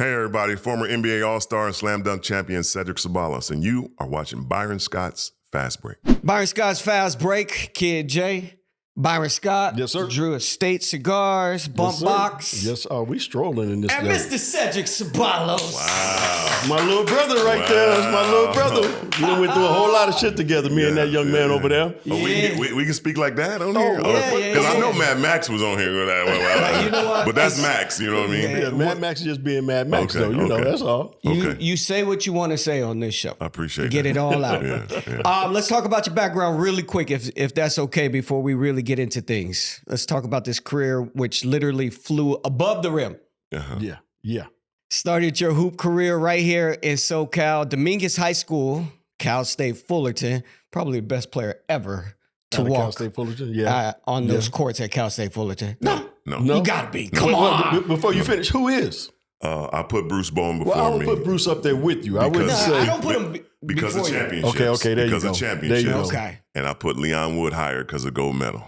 Hey, everybody. Former NBA All-Star and Slam Dunk champion Cedric Ceballos, and you are watching Byron Scott's Fast Break. Byron Scott's Fast Break, Kid Jay. Byron Scott. Yes, sir. Drew Estate Cigars, Bump Box. Yes, we strolling in this. And day. Mr. Cedric Ceballos. Wow. My little brother right there. That's my little brother. We went through a whole lot of shit together, me and that young man over there. Oh, we can speak like that on here? Because I know Mad Max was on here. You know what? But that's Max, you know what I mean? Yeah, Mad Max is just being Mad Max, Okay, though. You know, that's all. You say what you want to say on this show. I appreciate Get that. it all out. Yeah. Let's talk about your background really quick, if that's okay, before we really get into things. Let's talk about this career, which literally flew above the rim. Uh-huh. Yeah. Started your hoop career right here in SoCal, Dominguez High School, Cal State Fullerton. Probably the best player ever to walk Cal State Fullerton, on those courts at Cal State Fullerton. No. No. You gotta be. Come on. Before you finish, who is? I put Bruce Bowen before Well, I me. would put Bruce up there with you. I wouldn't say. I don't put him because of before you. championships. Okay, there you because go. of There you championships. go. Okay. And I put Leon Wood higher because of gold medal.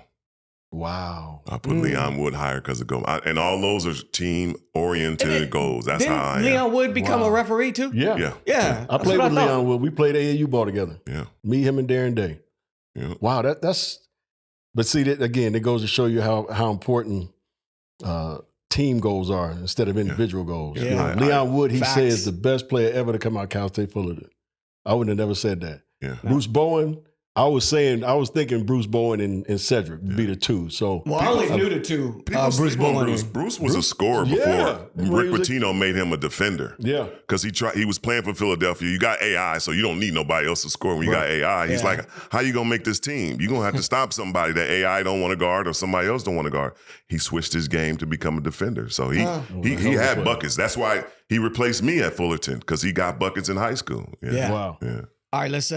Wow. I put Leon Wood higher because of gold. And all those are team-oriented goals. That's Didn't how I am. Leon Wood become a referee too? Yeah. Yeah. I played with Leon Wood. We played AAU ball together. Yeah. Me, him, and Darren Day. Yeah. Wow, that's. But see, that again, it goes to show you how important team goals are instead of individual goals. Yeah. You know, Leon Wood, he Facts. says the best player ever to come out of Cal State Fullerton. I wouldn't have never said that. Yeah. Bruce Bowen, I was thinking Bruce Bowen and Cedric would be the two. So Well, I only knew the two. People Bruce sleep on Bowen. Bruce. Bruce was a scorer before. Yeah. Rick Pitino made him a defender. yeah, Because he was playing for Philadelphia. You got AI, so you don't need nobody else to score when you got AI. He's like, how you going to make this team? You're going to have to stop somebody that AI don't want to guard or somebody else don't want to guard. He switched his game to become a defender. So he had buckets. That's why he replaced me at Fullerton, because he got buckets in high school. Yeah. wow. Yeah. All right, let's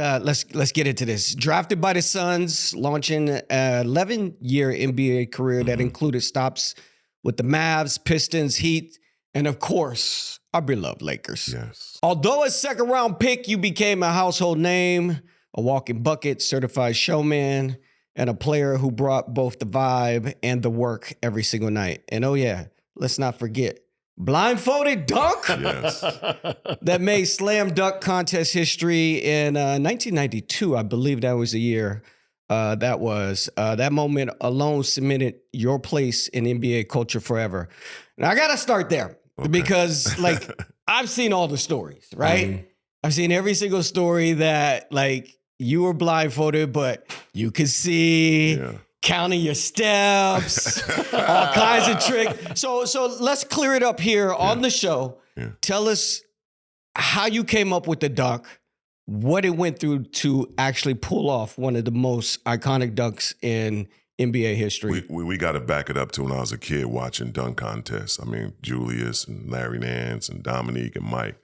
get into this. Drafted by the Suns, launching an 11-year NBA career that included stops with the Mavs, Pistons, Heat, and of course, our beloved Lakers. Yes. Although a second-round pick, you became a household name, a walking bucket, certified showman, and a player who brought both the vibe and the work every single night. And oh yeah, let's not forget, blindfolded dunk Yes. that made slam dunk contest history in 1992. I believe that was the year. That moment alone cemented your place in NBA culture forever. And I gotta start there because, like, I've seen all the stories, right? Mm-hmm. I've seen every single story that, like, you were blindfolded, but you could see. Yeah. Counting your steps, all kinds of tricks. So let's clear it up here on the show. Yeah. Tell us how you came up with the dunk, what it went through to actually pull off one of the most iconic dunks in NBA history. We got to back it up to when I was a kid watching dunk contests. I mean, Julius and Larry Nance and Dominique and Mike.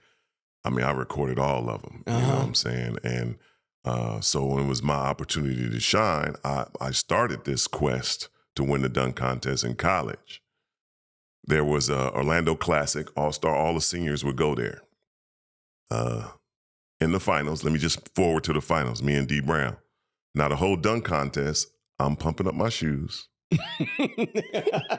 I mean, I recorded all of them. You know what I'm saying? And so when it was my opportunity to shine, I started this quest to win the dunk contest in college. There was a Orlando Classic, All-Star, all the seniors would go there. In the finals, let me just forward to the finals, me and D Brown. Now the whole dunk contest, I'm pumping up my shoes.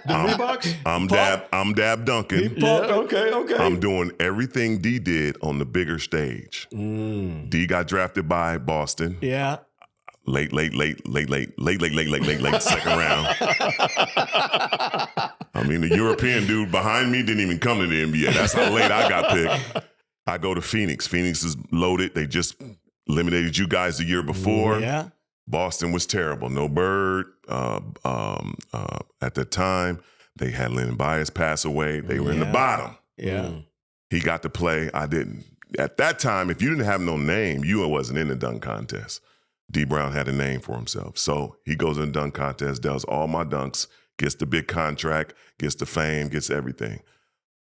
Reeboks? I'm dab dunking. Yeah, okay. I'm doing everything D did on the bigger stage. D got drafted by Boston. Yeah. Late, second round. I mean, the European dude behind me didn't even come to the NBA. That's how late I got picked. I go to Phoenix. Phoenix is loaded. They just eliminated you guys the year before. Yeah. Boston was terrible. No Bird. At the time, they had Lennon Bias pass away. They were in the bottom. Yeah. He got to play. I didn't. At that time, if you didn't have no name, you wasn't in the dunk contest. D Brown had a name for himself. So he goes in the dunk contest, does all my dunks, gets the big contract, gets the fame, gets everything.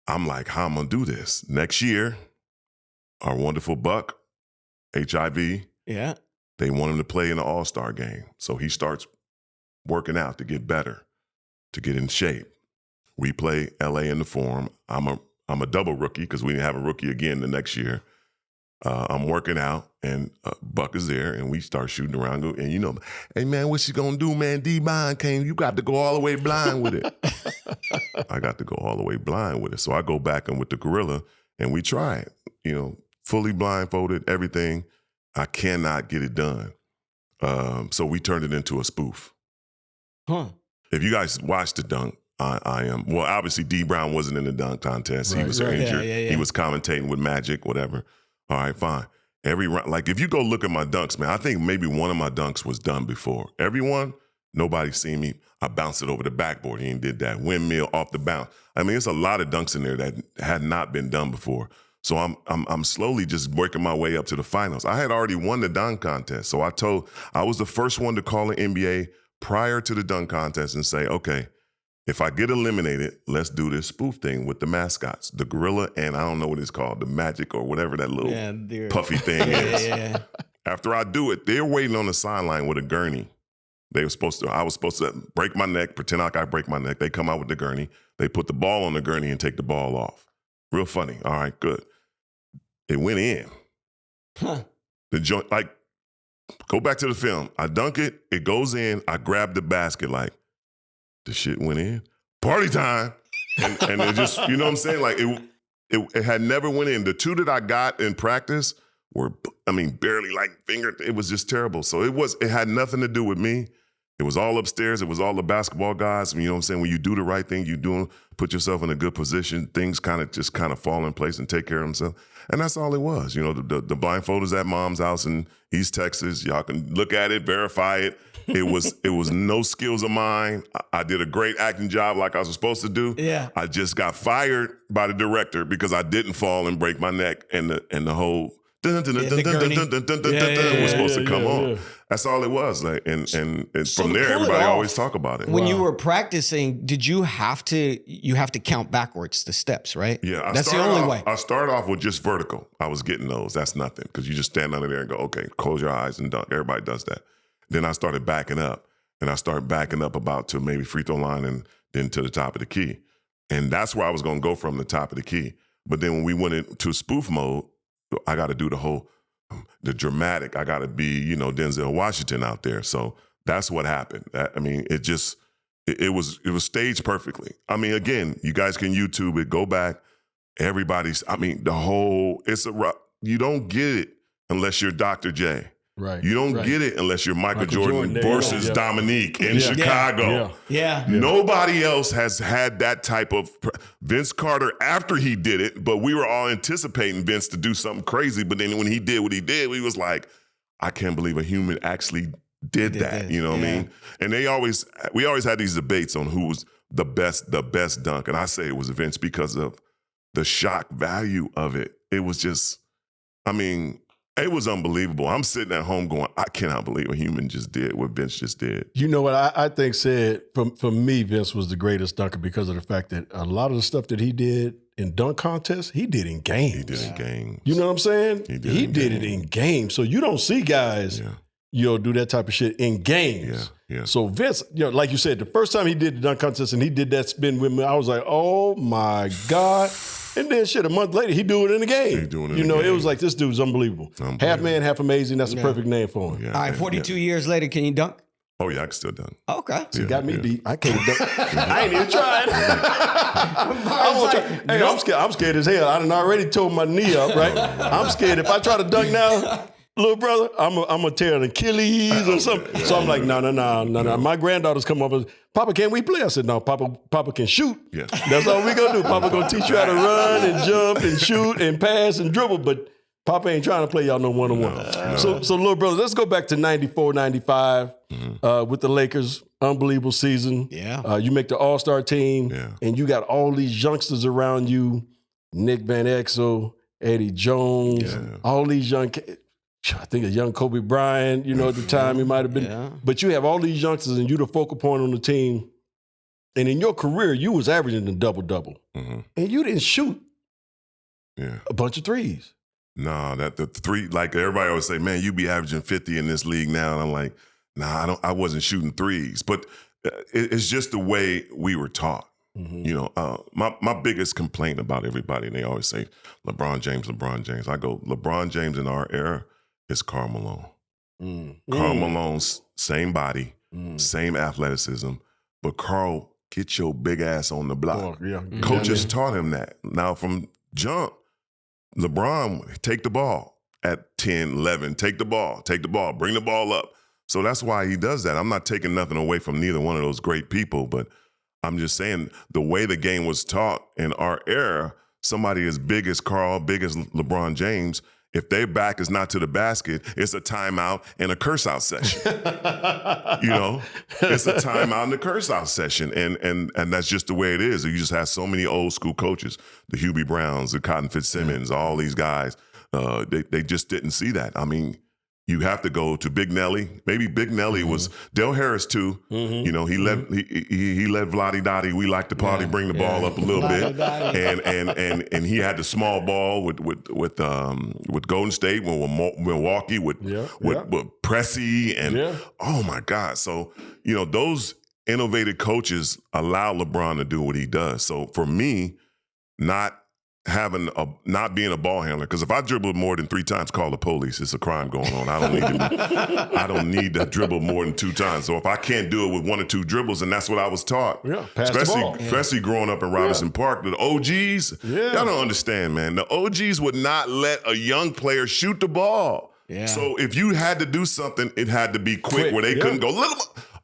I'm like, how am I going to do this? Next year, our wonderful Buck, HIV, Yeah. they want him to play in the All-Star game. So he starts working out to get better, to get in shape. We play LA in the Forum. I'm a double rookie because we didn't have a rookie again the next year. I'm working out, and Buck is there, and we start shooting around. And you know, hey man, what she gonna do, man? D-Blind came. You got to go all the way blind with it. I got to go all the way blind with it. So I go back and with the gorilla, and we try it. You know, fully blindfolded, everything. I cannot get it done. So we turned it into a spoof. Huh. If you guys watched the dunk, I am. Well, obviously D Brown wasn't in the dunk contest. He was injured. Yeah. He was commentating with Magic, whatever. All right, fine. Every round, like if you go look at my dunks, man, I think maybe one of my dunks was done before. Everyone, nobody seen me. I bounced it over the backboard. He ain't did that. Windmill off the bounce. I mean, it's a lot of dunks in there that had not been done before. So I'm slowly just working my way up to the finals. I had already won the dunk contest. So I was the first one to call an NBA prior to the dunk contest and say, okay, if I get eliminated, let's do this spoof thing with the mascots, the gorilla, and I don't know what it's called, the Magic or whatever that little puffy thing is. Yeah. After I do it, they're waiting on the sideline with a gurney. I was supposed to break my neck, pretend like I break my neck. They come out with the gurney. They put the ball on the gurney and take the ball off. Real funny. All right, good. It went in. Huh. The joint, like, go back to the film. I dunk it. It goes in. I grab the basket like, the shit went in. Party time. And it just, you know what I'm saying? Like it had never went in. The two that I got in practice were, I mean, barely like fingered. It was just terrible. So it had nothing to do with me. It was all upstairs. It was all the basketball guys. You know what I'm saying? When you do the right thing, put yourself in a good position, things kind of fall in place and take care of themselves. And that's all it was. You know, the blindfold is at mom's house in East Texas. Y'all can look at it, verify it. It was no skills of mine. I did a great acting job like I was supposed to do. Yeah. I just got fired by the director because I didn't fall and break my neck, and the whole was supposed to come on. That's all it was. Like, and So from there, everybody always talk about it. When you were practicing, did you have to count backwards the steps, right? Yeah, that's the only way. I started off with just vertical. I was getting those. That's nothing because you just stand under there and go, okay, close your eyes and dunk. Everybody does that. Then I started backing up, and I started backing up about to maybe free throw line and then to the top of the key. And that's where I was going to go from the top of the key. But then when we went into spoof mode, I got to do the dramatic. I got to be, Denzel Washington out there. So that's what happened. it was staged perfectly. I mean, again, you guys can YouTube it, go back. You don't get it unless you're Dr. J. Right. You don't get it unless you're Michael Jordan versus Dominique in Chicago. Yeah. Nobody else has had that type of Vince Carter after he did it, but we were all anticipating Vince to do something crazy. But then when he did what he did, we was like, I can't believe a human actually did that. You know what I mean? And we always had these debates on who was the best dunk. And I say it was Vince because of the shock value of it. It was just, it was unbelievable. I'm sitting at home going, I cannot believe a human just did what Vince just did. You know what I think said, for me, Vince was the greatest dunker because of the fact that a lot of the stuff that he did in dunk contests, he did in games. He did in games. You know what I'm saying? He did it in games. So you don't see guys, do that type of shit in games. Yeah. So Vince, like you said, the first time he did the dunk contest and he did that spin with me, I was like, oh my God. And then a month later, he do it in the game. It was like, this dude's unbelievable. Half man, half amazing. That's the perfect name for him. Yeah, all right, 42 years later, can you dunk? Oh, yeah, I can still dunk. Okay. So you got me beat. I can't dunk. I ain't even trying. I'm scared as hell. I done already tore my knee up, right? I'm scared. If I try to dunk now, little brother, I'm gonna tear an Achilles or something. So I'm like, no. My granddaughters come up and, Papa, can we play? I said, no, Papa can shoot. Yeah. That's all we gonna do. Papa gonna teach you how to run and jump and shoot and pass and dribble, but Papa ain't trying to play y'all no one-on-one. No. So little brother, let's go back to 94, 95 with the Lakers. Unbelievable season. Yeah. You make the All-Star team, and you got all these youngsters around you, Nick Van Exel, Eddie Jones, all these young I think a young Kobe Bryant, at the time he might have been. Yeah. But you have all these youngsters and you the focal point on the team. And in your career, you was averaging the double-double. Mm-hmm. And you didn't shoot a bunch of threes. No, the three, like everybody always say, man, you be averaging 50 in this league now. And I'm like, nah, I wasn't shooting threes. But it's just the way we were taught. You know, my biggest complaint about everybody, and they always say LeBron James, LeBron James. I go, LeBron James in our era is Karl Malone. Karl Malone's same body, same athleticism, but Karl, get your big ass on the block. Coaches taught him that. Now from jump, LeBron, take the ball at 10, 11, take the ball, bring the ball up. So that's why he does that. I'm not taking nothing away from neither one of those great people, but I'm just saying the way the game was taught in our era, somebody as big as Karl, big as LeBron James, if their back is not to the basket, it's a timeout and a curse out session. You know, it's a timeout and a curse out session. And that's just the way it is. You just have so many old school coaches, the Hubie Browns, the Cotton Fitzsimmons, all these guys. They just didn't see that. I mean, you have to go to Big Nelly. Maybe Big Nelly was Del Harris too. You know, he let Vladdy Dottie. We like to party, bring the ball up a little bit, and he had the small ball with Golden State, with Milwaukee, with Pressey, and oh my God. So you know, those innovative coaches allow LeBron to do what he does. So for me, not being a ball handler, because if I dribble more than 3 times, call the police. It's a crime going on. I don't need to dribble more than 2 times. So if I can't do it with 1 or 2 dribbles, and that's what I was taught, especially growing up in Robinson Park, the OGs, y'all don't understand, man. The OGs would not let a young player shoot the ball. So if you had to do something, it had to be quick where they couldn't go,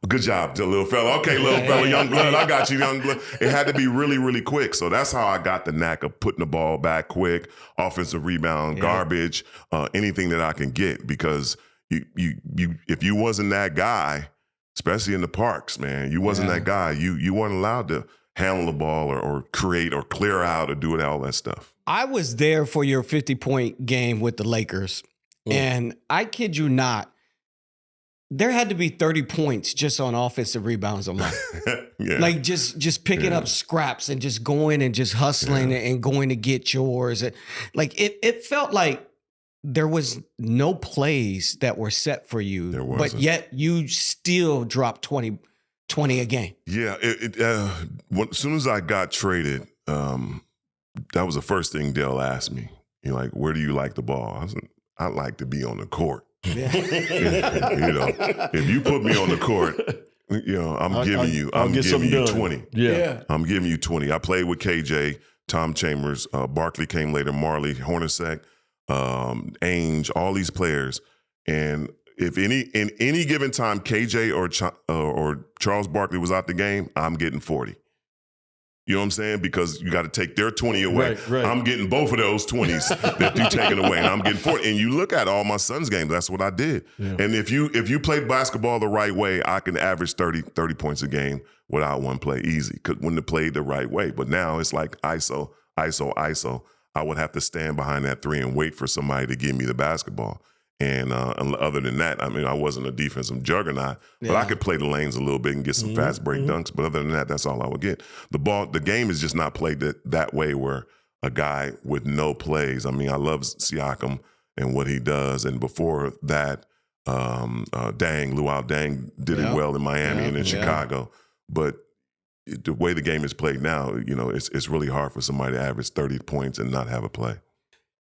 good job, little fella. Okay, little fella, young blood. I got you, young blood. It had to be really, really quick. So that's how I got the knack of putting the ball back quick, offensive rebound, garbage, anything that I can get. Because you if you wasn't that guy, especially in the parks, man, you wasn't that guy. You weren't allowed to handle the ball or create or clear out or do all that stuff. I was there for your 50-point game with the Lakers, and I kid you not, there had to be 30 points just on offensive rebounds alone. Like just picking up scraps and just going and just hustling and going to get yours. Like it felt like there was no plays that were set for you, but yet you still dropped 20 a game. Yeah. As soon as I got traded, that was the first thing Dale asked me. He's like, where do you like the ball? I said, I like to be on the court. You know, if you put me on the court, you know, I'm giving you 20. I'm giving you 20. I played with KJ, Tom Chambers, Barkley came later, Marley, Hornacek, Ainge, all these players. And if in any given time KJ or Charles Barkley was out the game, I'm getting 40. You know what I'm saying? Because you got to take their 20 away. Right. I'm getting both of those 20s that you taking away, and I'm getting 40. And you look at all my son's games, that's what I did. Yeah. And if you played basketball the right way, I can average 30 points a game without one play easy, because when they played the right way. But now it's like ISO. I would have to stand behind that 3 and wait for somebody to give me the basketball. And other than that, I mean, I wasn't a defensive juggernaut, but I could play the lanes a little bit and get some fast break dunks. But other than that, that's all I would get. The game is just not played that way, where a guy with no plays. I mean, I love Siakam and what he does. And before that, Luau Dang did it well in Miami and in Chicago. But the way the game is played now, you know, it's really hard for somebody to average 30 points and not have a play.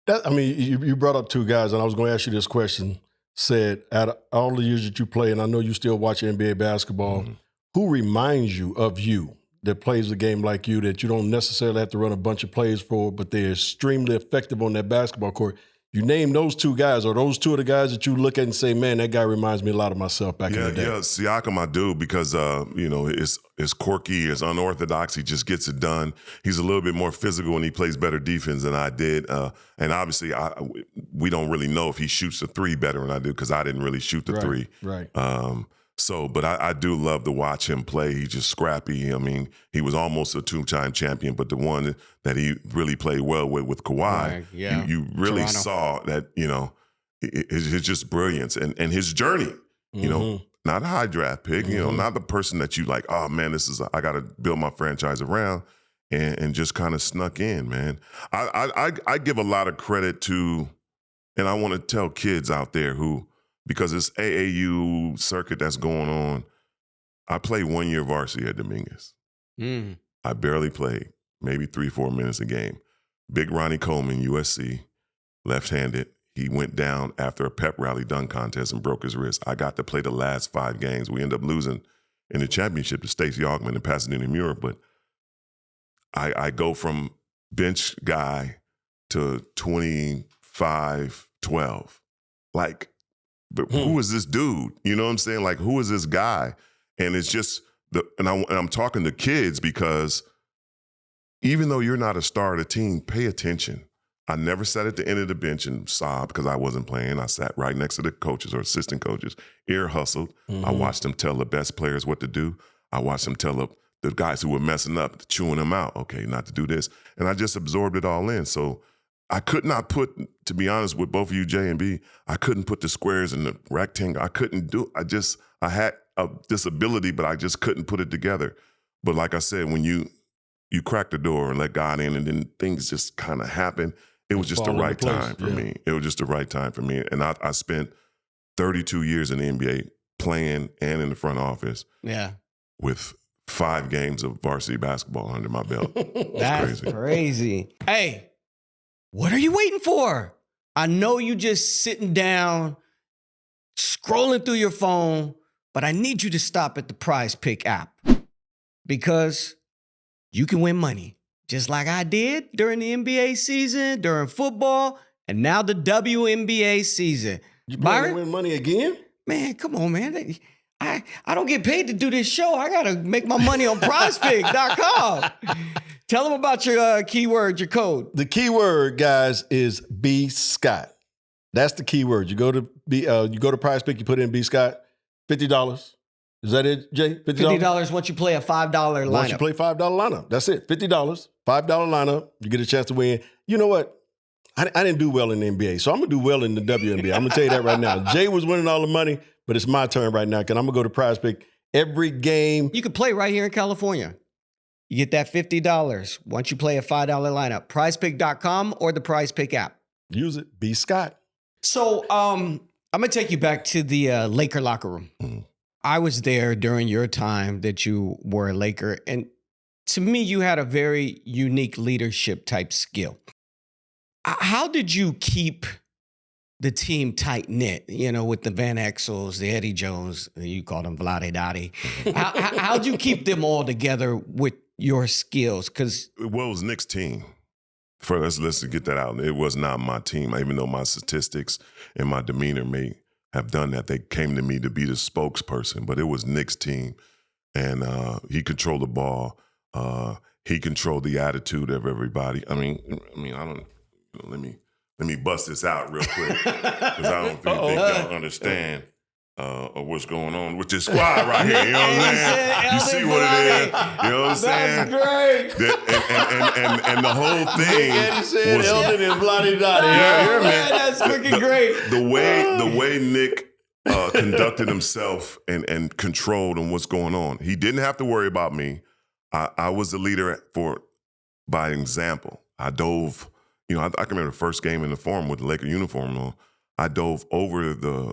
You brought up 2 guys, and I was going to ask you this question. Said, out of all the years that you play, and I know you still watch NBA basketball, who reminds you of you that plays a game like you, that you don't necessarily have to run a bunch of plays for, but they're extremely effective on that basketball court? You name those 2 guys, or those 2 of the guys that you look at and say, man, that guy reminds me a lot of myself back in the day. Yeah, Siakam I do, because, you know, it's quirky, it's unorthodox, he just gets it done. He's a little bit more physical, and he plays better defense than I did. And obviously, we don't really know if he shoots the 3 better than I do, because I didn't really shoot the 3. Right. But I do love to watch him play. He's just scrappy. I mean, he was almost a 2-time champion, but the one that he really played well with Kawhi, you really saw that, you know, his just brilliance and his journey, you know, not a high draft pick, you know, not the person that you like, oh man, I got to build my franchise around, and just kind of snuck in, man. I give a lot of credit to, and I want to tell kids out there who, because this AAU circuit that's going on, I played 1 year varsity at Dominguez. I barely played, maybe 3-4 minutes a game. Big Ronnie Coleman, USC, left-handed. He went down after a pep rally dunk contest and broke his wrist. I got to play the last 5 games. We ended up losing in the championship to Stacey Augmon and Pasadena Muir, but I go from bench guy to 25-12. Like, but who is this dude? You know what I'm saying? Like, who is this guy? And it's just, I'm talking to kids because even though you're not a star of the team, pay attention. I never sat at the end of the bench and sobbed because I wasn't playing. I sat right next to the coaches or assistant coaches, ear hustled. I watched them tell the best players what to do. I watched them tell the guys who were messing up, chewing them out, okay, not to do this. And I just absorbed it all in. So I could not put, to be honest with both of you, J and B, I couldn't put the squares in the rectangle. I couldn't do, I had this ability, but I just couldn't put it together. But like I said, when you crack the door and let God in and then things just kind of happen, it was just the right time for me. It was just the right time for me. And I spent 32 years in the NBA playing and in the front office. Yeah. With 5 games of varsity basketball under my belt. That's crazy. Hey, what are you waiting for? I know you just sitting down, scrolling through your phone, but I need you to stop at the Prize Pick app because you can win money. Just like I did during the NBA season, during football, and now the WNBA season. You plan to win money again? Man, come on, man. I don't get paid to do this show. I got to make my money on prizepick.com. Tell them about your keyword, your code. The keyword, guys, is B Scott. That's the keyword. You go to Prize Pick, you put in B Scott, $50. Is that it, Jay? $50 once you play a $5 lineup. Once you play $5 lineup. That's it. $50, $5 lineup. You get a chance to win. You know what? I didn't do well in the NBA, so I'm going to do well in the WNBA. I'm going to tell you that right now. Jay was winning all the money, but it's my turn right now because I'm going to go to Prize Pick every game. You can play right here in California. You get that $50 once you play a $5 lineup. Prizepick.com or the Prize Pick app. Use it. B Scott. So I'm going to take you back to the Laker locker room. Mm-hmm. I was there during your time that you were a Laker, and to me, you had a very unique leadership type skill. How did you keep the team tight knit? You know, with the Van Exels, the Eddie Jones, you call them Vlade Dottie. How'd you keep them all together with your skills? Because it was Nick's team. First, let's get that out. It was not my team, even though my statistics and my demeanor may have done that. They came to me to be the spokesperson, but it was Nick's team, and he controlled the ball. He controlled the attitude of everybody. I mean, I don't. Let me bust this out real quick because I don't think y'all understand what's going on with this squad right here. You know what I'm saying? You see what it is? You know what I'm saying? That's great. And the whole thing was Eldon and Vlade Dottie. Yeah, man. That's freaking great. The way Nick conducted himself and controlled on what's going on. He didn't have to worry about me. I was the leader by example. I dove. You know, I can remember the first game in the Forum with the Laker uniform on. I dove over the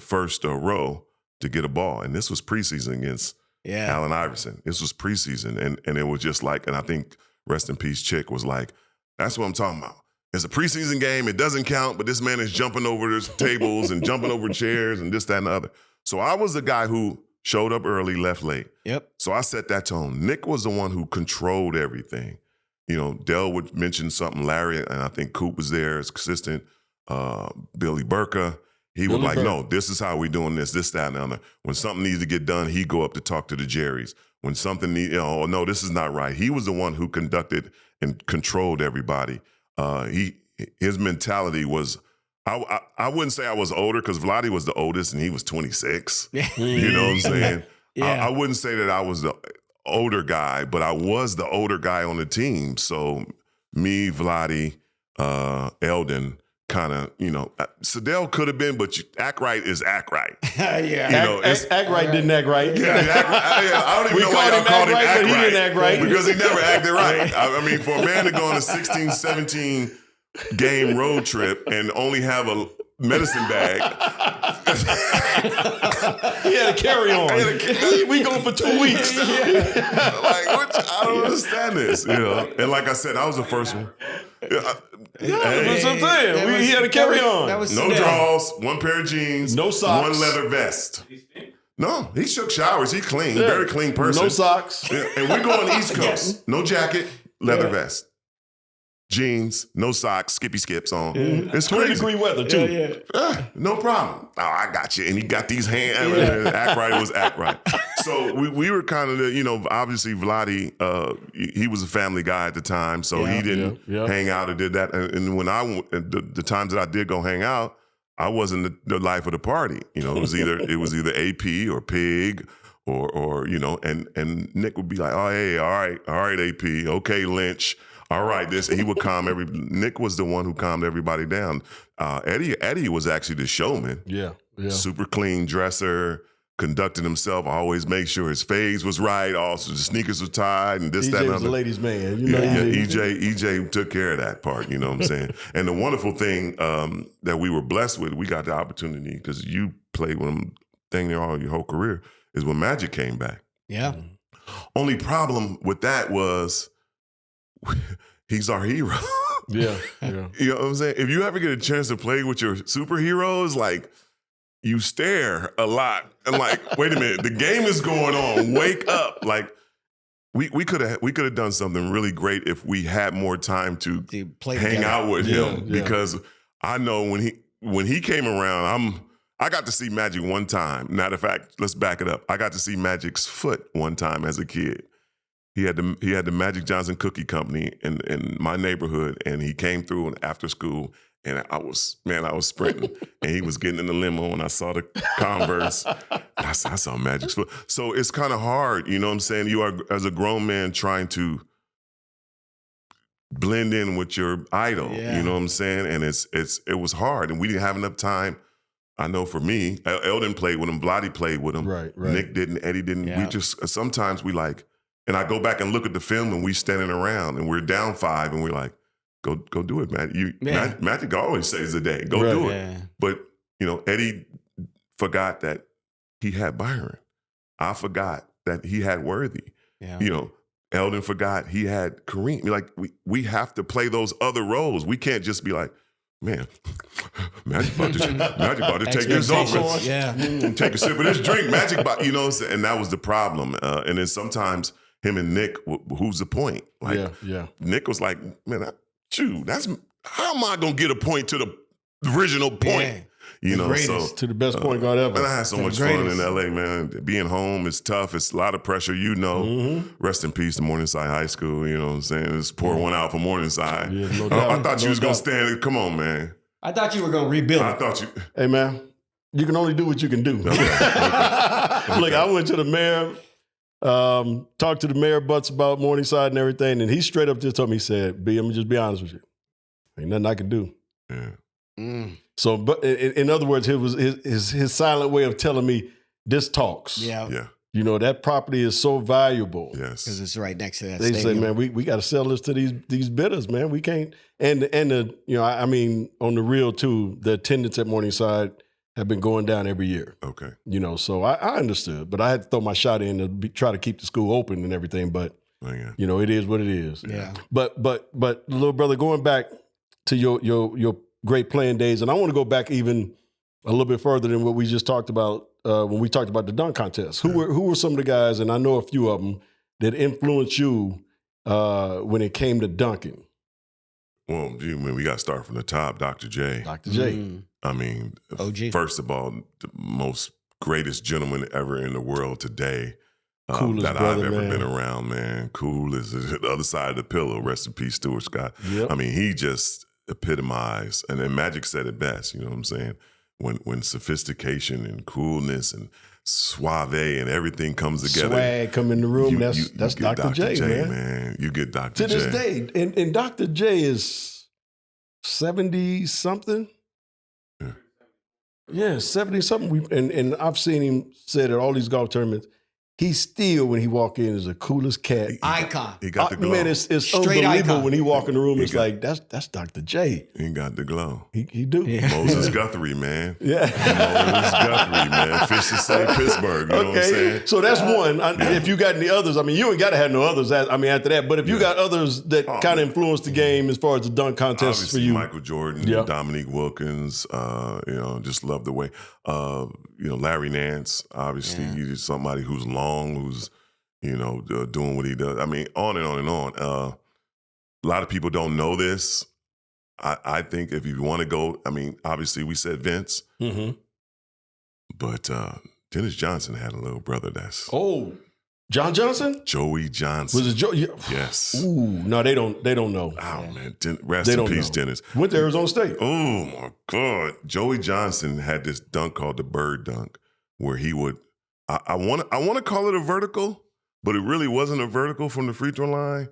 first row to get a ball, and this was preseason against Allen Iverson. This was preseason, and it was just like, and I think rest in peace, Chick was like, that's what I'm talking about. It's a preseason game. It doesn't count, but this man is jumping over the tables and jumping over chairs and this, that, and the other. So I was the guy who showed up early, left late. Yep. So I set that tone. Nick was the one who controlled everything. You know, Dell would mention something, Larry, and I think Coop was there as consistent. Billy Burka, he would no, this is how we doing this, that, and the other. When something needs to get done, he'd go up to talk to the Jerrys. When something no, this is not right. He was the one who conducted and controlled everybody. His mentality was, I wouldn't say I was older because Vlade was the oldest and he was 26. You know what I'm saying? Yeah. I wouldn't say that I was the older guy, but I was the older guy on the team. So me, Vlade, Eldon, kind of, Sedell could have been, but act right is act right. Yeah. Act right didn't act right. I don't even know why y'all called him act right. He didn't act right. Because he never acted right. I mean, for a man to go on a 16, 17 game road trip and only have medicine bag. He had a carry-on. We going for 2 weeks. I don't understand this, you know. And like I said, I was the first one. That's what I'm saying. He had a carry-on. No drawers, one pair of jeans, no socks, one leather vest. No, he took showers. He clean, very clean person. No socks. Yeah. And we go on the East Coast. No jacket, leather vest. Jeans, no socks, skippy skips on. Yeah. It's 20-degree weather, too. No problem. Oh, I got you. And he got these hands. Act right was act right. So we were kind of, you know, obviously Vlade, he was a family guy at the time, so he didn't hang out or did that. And when the times that I did go hang out, I wasn't the life of the party. You know, it was either AP or Pig or you know, and Nick would be like, oh, hey, all right, AP, okay, Lynch. All right, and he would calm Nick was the one who calmed everybody down. Eddie was actually the showman. Yeah. Super clean dresser, conducting himself, always make sure his fades was right, also the sneakers were tied and this, that, and was other. a ladies' man. EJ took care of that part, you know what I'm saying? And the wonderful thing that we were blessed with, we got the opportunity, because you played with him all your whole career, is when Magic came back. Yeah. Only problem with that was he's our hero. Yeah. You know what I'm saying? If you ever get a chance to play with your superheroes, like, you stare a lot and like, wait a minute, the game is going on. Wake up! Like, we could have done something really great if we had more time to hang out with him. Because I know when he came around, I got to see Magic one time. Matter of fact, let's back it up. I got to see Magic's foot one time as a kid. He had the Magic Johnson Cookie Company in my neighborhood, and he came through after school, and I was sprinting, and he was getting in the limo, and I saw the Converse. I saw Magic's foot. So it's kind of hard, you know what I'm saying? You are, as a grown man, trying to blend in with your idol, you know what I'm saying? And it was hard, and we didn't have enough time. I know for me, Eldon played with him, Vlade played with him. Right. Nick didn't, Eddie didn't. Yeah. We just, sometimes we like, and I go back and look at the film and we standing around and we're down 5 and we're like, go do it, man. Magic always saves the day. Go do it. Yeah. But, you know, Eddie forgot that he had Byron. I forgot that he had Worthy. Yeah. You know, Eldon forgot he had Kareem. Like, we have to play those other roles. We can't just be like, man, Magic about to take this over. Yeah. Take a sip of this drink. Magic, you know, and that was the problem. And then sometimes him and Nick, who's the point? Like, Nick was like, man, that's how am I gonna get a point to the original point? Yeah. You know, so to the best point guard ever. And I had so much fun in LA, man. Being home is tough. It's a lot of pressure, you know. Mm-hmm. Rest in peace to Morningside High School. You know what I'm saying? Let's pour one out for Morningside. Yeah, no doubt, I thought you was gonna stand. Come on, man. I thought you were gonna rebuild. I thought you. Hey, man, you can only do what you can do. Okay. Look, I went to the mayor. Talked to the mayor Butts about Morningside and everything, and he straight up just told me, he said, B, I'm gonna just be honest with you. Ain't nothing I can do. Yeah. Mm. So, but in other words, it was his silent way of telling me, this talks. Yeah. You know, that property is so valuable. Yes. Because it's right next to that They stadium. say, man, we got to sell this to these bidders, man. We can't. And the, you know, I mean, on the real too, the attendance at Morningside have been going down every year. Okay. You know, so I understood, but I had to throw my shot in to try to keep the school open and everything. But, you know, it is what it is. Yeah. But little brother, going back to your great playing days, and I want to go back even a little bit further than what we just talked about when we talked about the dunk contest. Who were some of the guys, and I know a few of them, that influenced you when it came to dunking? Well, we got to start from the top. Dr. J. Dr. J. Mm-hmm. I mean, OG. First of all, the most greatest gentleman ever in the world today that I've ever been around, man. Cool as the other side of the pillow. Rest in peace, Stuart Scott. Yep. I mean, he just epitomized, and then Magic said it best, you know what I'm saying? When sophistication and coolness and suave and everything comes together. Swag come in the room, that's Dr. J, man. You get Dr. J. To this day, and Dr. J is 70-something. Yeah, 70-something. And I've seen him said at all these golf tournaments, He still, when he walk in, is the coolest cat. Icon. He got the glow. Man, it's Straight unbelievable icon. when he walk in the room. It's like, that's Dr. J. He got the glow. He do. Yeah. Moses Guthrie, man. Yeah. Moses Guthrie, man. Fish to say Pittsburgh, you know what I'm saying? So that's one. If you got any others, I mean, you ain't got to have no others, after that. But if you got others that kind of influenced the game as far as the dunk contest Obviously, for you. Michael Jordan, Dominique Wilkins, just love the way. Larry Nance, obviously, he's somebody who's long, who's, doing what he does. I mean, on and on and on. A lot of people don't know this. I think if you want to go, I mean, obviously we said Vince, but Dennis Johnson had a little brother that's John Johnson? Joey Johnson. Was it Joey? Yes. Ooh, no, they don't know. Oh man, rest in peace, Dennis. Went to Arizona State. Oh my God, Joey Johnson had this dunk called the bird dunk, where he would. I want to call it a vertical, but it really wasn't a vertical from the free throw line.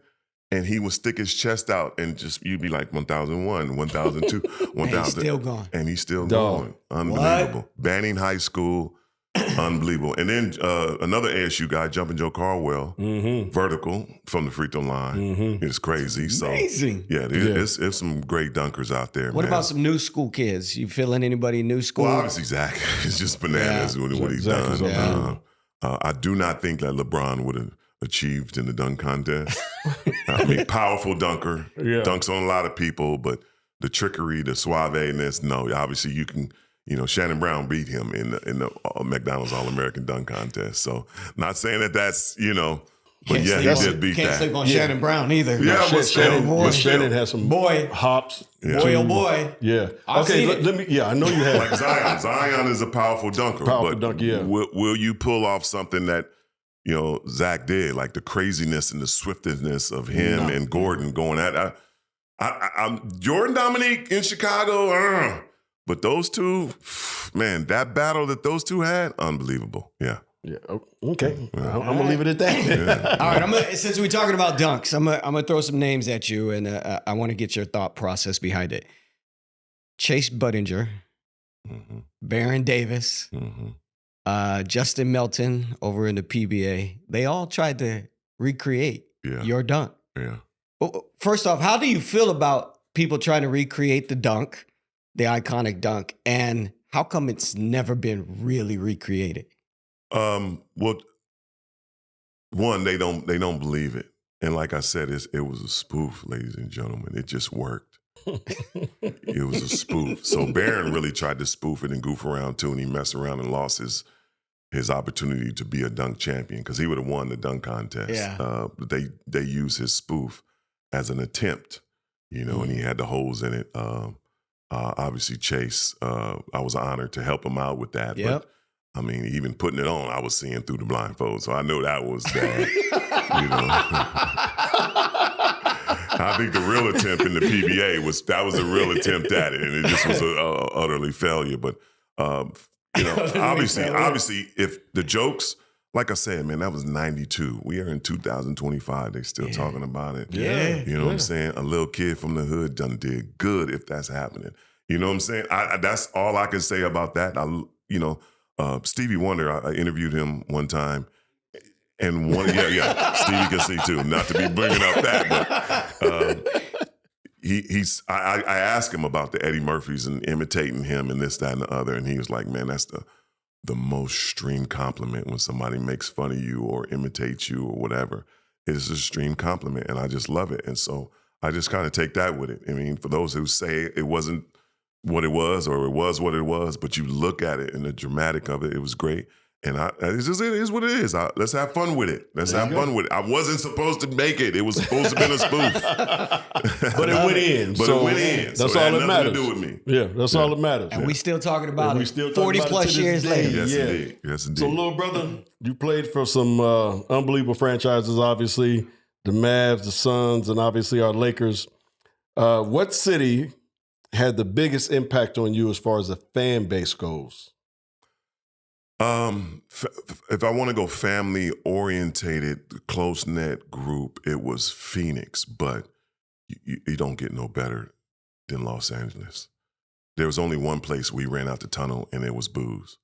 And he would stick his chest out and you'd be like 1001, 1002, 1000. He's still going. And he's still going. Unbelievable. What? Banning High School, unbelievable. And then another ASU guy, Jumping Joe Caldwell, vertical from the free throw line. It's crazy. Amazing. So, it's some great dunkers out there, What about some new school kids? You feeling anybody new school? Well, obviously Zach. It's just bananas what he's done. I do not think that LeBron would have achieved in the dunk contest. I mean, powerful dunker, dunks on a lot of people, but the trickery, the suaveness, no. Obviously, you can, Shannon Brown beat him in the McDonald's All-American dunk contest. So, not saying that's, but he did beat that. Can't sleep on Shannon Brown either. Yeah, but Shannon has some hops. Yeah. Boy, oh boy. Yeah. Okay, let me. Yeah, I know you have. Like Zion. Zion is a powerful dunker. Will you pull off something that Zach did, like the craziness and the swiftness of him and Gordon going at I'm Jordan Dominique in Chicago, but those two, man, that battle that those two had, unbelievable. Yeah. Yeah. Okay. I'm gonna leave it at that. Yeah. All right. Since we're talking about dunks, I'm gonna throw some names at you, and I want to get your thought process behind it. Chase Budinger, Baron Davis. Justin Melton over in the PBA, they all tried to recreate your dunk. Yeah. Well, first off, how do you feel about people trying to recreate the dunk, the iconic dunk, and how come it's never been really recreated? Well, one, they don't believe it, and like I said, it was a spoof, ladies and gentlemen. It just worked. It was a spoof. So Baron really tried to spoof it and goof around too, and he messed around and lost his opportunity to be a dunk champion because he would have won the dunk contest. Yeah. They used his spoof as an attempt, and he had the holes in it. Obviously, Chase, I was honored to help him out with that. Yep. But, I mean, even putting it on, I was seeing through the blindfold, so I know that was bad. I think the real attempt in the PBA was a real attempt at it, and it just was a utterly failure. But obviously, if the jokes, like I said, man, that was 92. We are in 2025. They still talking about it. Yeah. You know what I'm saying? A little kid from the hood done did good if that's happening. You know what I'm saying? That's all I can say about that. Stevie Wonder, I interviewed him one time. And Stevie can see too. Not to be bringing up that, but I asked him about the Eddie Murphys and imitating him and this, that, and the other, and he was like, "Man, that's the most extreme compliment when somebody makes fun of you or imitates you or whatever. It's a extreme compliment, and I just love it." And so I just kind of take that with it. I mean, for those who say it wasn't what it was or it was what it was, but you look at it and the dramatic of it, it was great. And it is what it is. Let's have fun with it. Let's have fun with it. I wasn't supposed to make it. It was supposed to have been a spoof. But it went in. But it went in. That's so all that matters. To do with me. Yeah, that's all that matters. And we still talking about it. 40 about plus years later. Yes, indeed. Yes, indeed. So, little brother, you played for some unbelievable franchises, obviously. The Mavs, the Suns, and obviously our Lakers. What city had the biggest impact on you as far as the fan base goes? If I want to go family orientated, close knit group, it was Phoenix, but you don't get no better than Los Angeles. There was only one place we ran out the tunnel and it was booze,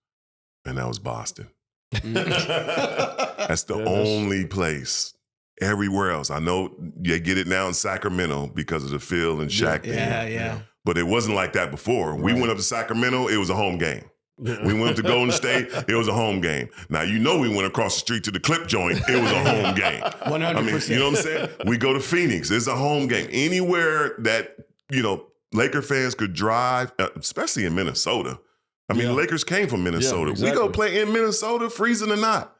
and that was Boston. That's the only place. Everywhere else, I know you get it now in Sacramento because of the Phil and Shaq thing. Yeah. But it wasn't like that before. Right. We went up to Sacramento, it was a home game. We went up to Golden State, it was a home game. Now, you know we went across the street to the Clip Joint, it was a home game. 100%. I mean, you know what I'm saying? We go to Phoenix, it's a home game. Anywhere that, Laker fans could drive, especially in Minnesota. I mean, the Lakers came from Minnesota. Exactly. We go play in Minnesota, freezing or not.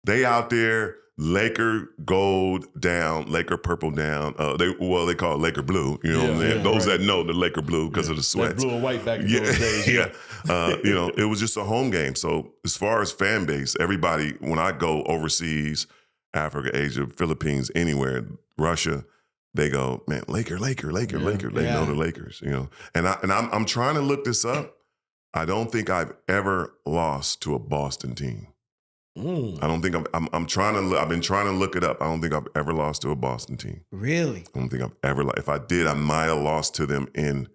They out there, Laker gold down, Laker purple down. They call it Laker blue. You know what I'm saying? Those that know the Laker blue because of the sweats. That blue and white back in those days. It was just a home game. So as far as fan base, everybody, when I go overseas, Africa, Asia, Philippines, anywhere, Russia, they go, man, Laker. They know the Lakers. And I'm trying to look this up. I don't think I've ever lost to a Boston team. I don't think I've been trying to look it up. I don't think I've ever lost to a Boston team. Really? I don't think I've ever, if I did, I might have lost to them in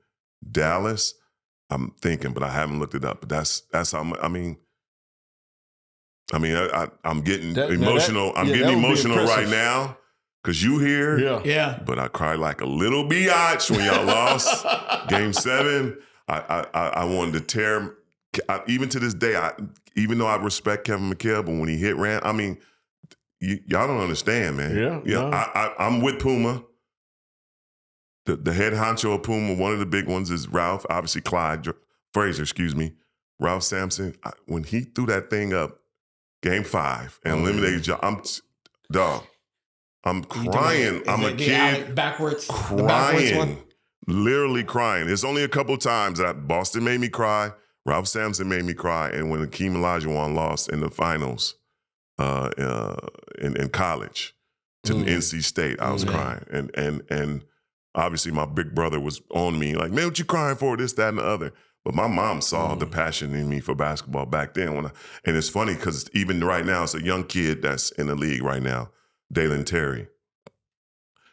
Dallas. I'm thinking, but I haven't looked it up. But that's how, I'm getting emotional. I'm getting emotional right now because you here. Yeah. But I cried like a little biatch when y'all lost Game 7. I wanted to tear, even to this day, even though I respect Kevin McHale, but when he hit Rand, y'all don't understand, man. I'm with Puma. The head honcho of Puma, one of the big ones is Ralph, obviously Frazier, Ralph Sampson. When he threw that thing up, Game 5, and eliminated y'all, I'm crying. I'm a kid backwards, crying, literally crying. There's only a couple times that Boston made me cry. Ralph Sampson made me cry, and when Akeem Olajuwon lost in the finals in college to NC State, I was crying. And obviously my big brother was on me, like, man, what you crying for, this, that, and the other. But my mom saw the passion in me for basketball back then. And it's funny because even right now, it's a young kid that's in the league right now, Dalen Terry.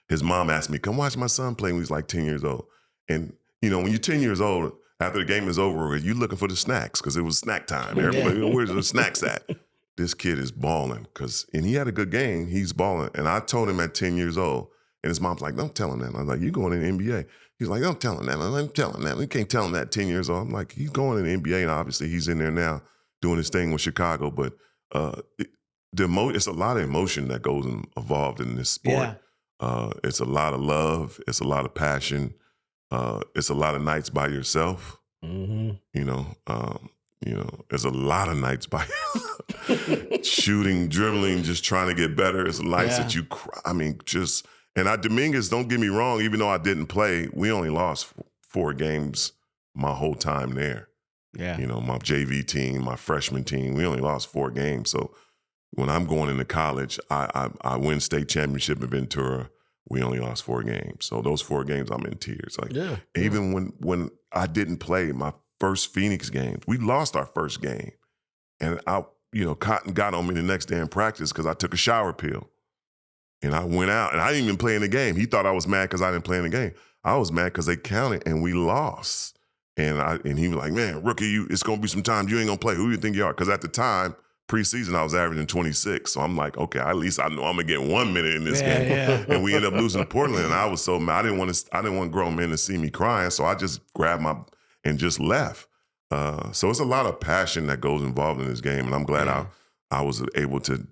His mom asked me, come watch my son play when he was like 10 years old. And, when you're 10 years old, after the game is over, you looking for the snacks because it was snack time. Everybody, where's the snacks at? This kid is balling and he had a good game. He's balling. And I told him at 10 years old, and his mom's like, don't tell him that. I was like, you going in the NBA. He's like, don't tell him that. I'm telling him that. We can't tell him that at 10 years old. I'm like, he's going in the NBA, and obviously he's in there now doing his thing with Chicago. But it's a lot of emotion that goes involved in this sport. Yeah. It's a lot of love. It's a lot of passion. It's a lot of nights by yourself. Mm-hmm. There's a lot of nights by shooting, dribbling, just trying to get better. It's nights that you cry. And Dominguez, don't get me wrong, even though I didn't play, we only lost 4 games my whole time there. Yeah. My JV team, my freshman team, we only lost 4 games. So when I'm going into college, I win state championship in Ventura. We only lost 4 games. So those 4 games, I'm in tears. Even when I didn't play my first Phoenix games, we lost our first game. And Cotton got on me the next day in practice because I took a shower pill. And I went out, and I didn't even play in the game. He thought I was mad because I didn't play in the game. I was mad because they counted, and we lost. And he was like, man, rookie, it's going to be some time you ain't going to play. Who do you think you are? Because at the time, preseason, I was averaging 26. So I'm like, okay, at least I know I'm going to get 1 minute in this game. Yeah. And we ended up losing to Portland, and I was so mad. I didn't want grown men to see me crying, so I just grabbed and just left. So it's a lot of passion that goes involved in this game, and I'm glad I was able to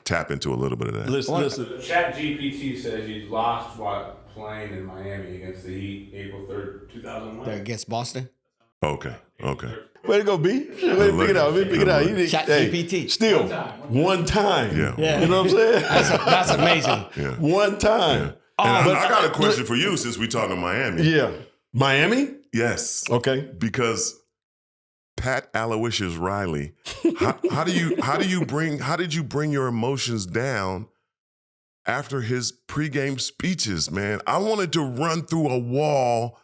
tap into a little bit of that. Listen. ChatGPT says you lost while playing in Miami against the Heat April 3rd, 2001. Against Boston? Okay. Way to go, B. Pick it out. ChatGPT. Still, one time. Yeah. You know what I'm saying? That's amazing. Yeah. One time. Yeah. And I got a question for you since we talking Miami. Yeah. Miami? Yes. Okay. Because Pat Aloysius Riley, how did you bring your emotions down after his pregame speeches, man? I wanted to run through a wall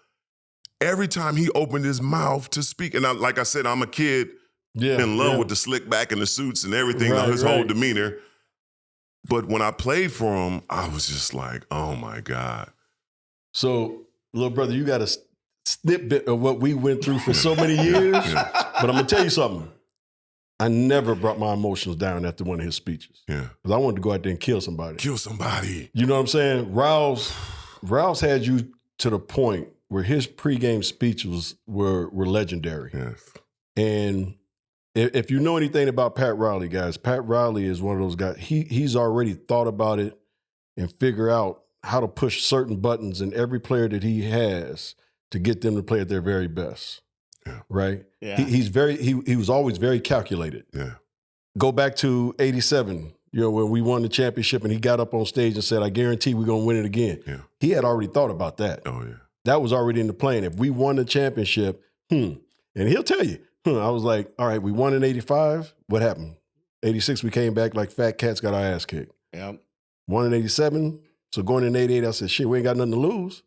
every time he opened his mouth to speak. And like I said, I'm a kid in love with the slick back and the suits and everything, his whole demeanor. But when I played for him, I was just like, oh my God. So, little brother, you got a snippet of what we went through for so many years. But I'm going to tell you something. I never brought my emotions down after one of his speeches. Yeah. Because I wanted to go out there and kill somebody. Kill somebody. You know what I'm saying? Rouse had you to the point where his pregame speeches were legendary. Yes. And if you know anything about Pat Riley, guys, Pat Riley is one of those guys. He's already thought about it and figure out how to push certain buttons in every player that he has to get them to play at their very best. Yeah. Right? Yeah. He was always very calculated. Yeah. Go back to 87, when we won the championship and he got up on stage and said, I guarantee we're going to win it again. Yeah. He had already thought about that. Oh, yeah. That was already in the plan. If we won the championship, and he'll tell you, I was like, all right, we won in 85. What happened? 86, we came back like fat cats, got our ass kicked. Yep. Won in 87. So going in 88, I said, shit, we ain't got nothing to lose.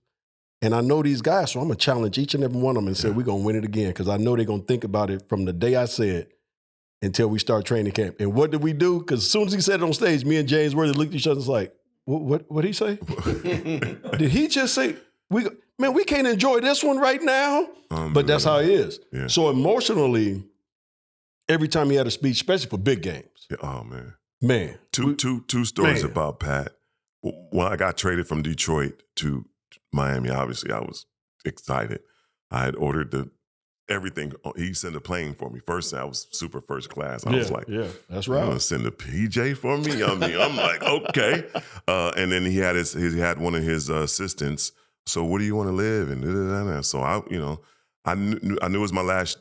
And I know these guys, so I'm going to challenge each and every one of them and say, we're going to win it again, because I know they're going to think about it from the day I said until we start training camp. And what did we do? Because as soon as he said it on stage, me and James Worthy looked at each other and was like, what did he say? Did he just say, we can't enjoy this one right now? But that's how he is. Yeah. So emotionally, every time he had a speech, especially for big games. Yeah. Oh, man. Man. Two stories about Pat. When I got traded from Detroit to Miami, obviously I was excited. I had ordered everything. He sent a plane for me. First, I was super first class. I was like, that's you're right. gonna send a PJ for me? I'm like, okay. And then he had one of his assistants. So where do you want to live? And so I knew it was my last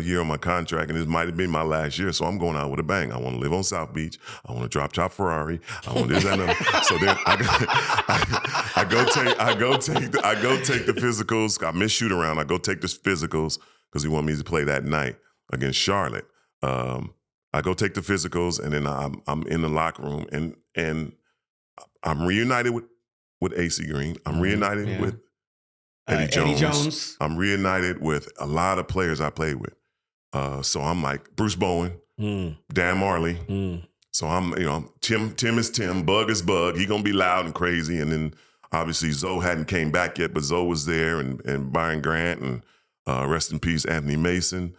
year on my contract, and this might have been my last year. So I'm going out with a bang. I want to live on South Beach. I want to drop top Ferrari. I want this and that. So then I go take the physicals. I miss shoot around. I go take the physicals because he wanted me to play that night against Charlotte. I go take the physicals, and then I'm in the locker room, and I'm reunited with AC Green. I'm reunited with Eddie Jones. I'm reunited with a lot of players I played with. So I'm like Bruce Bowen, Dan Marley. So I'm, Tim is Tim, Bug is Bug. He gonna be loud and crazy. And then obviously Zoe hadn't came back yet, but Zoe was there, and Byron Grant, and rest in peace Anthony Mason.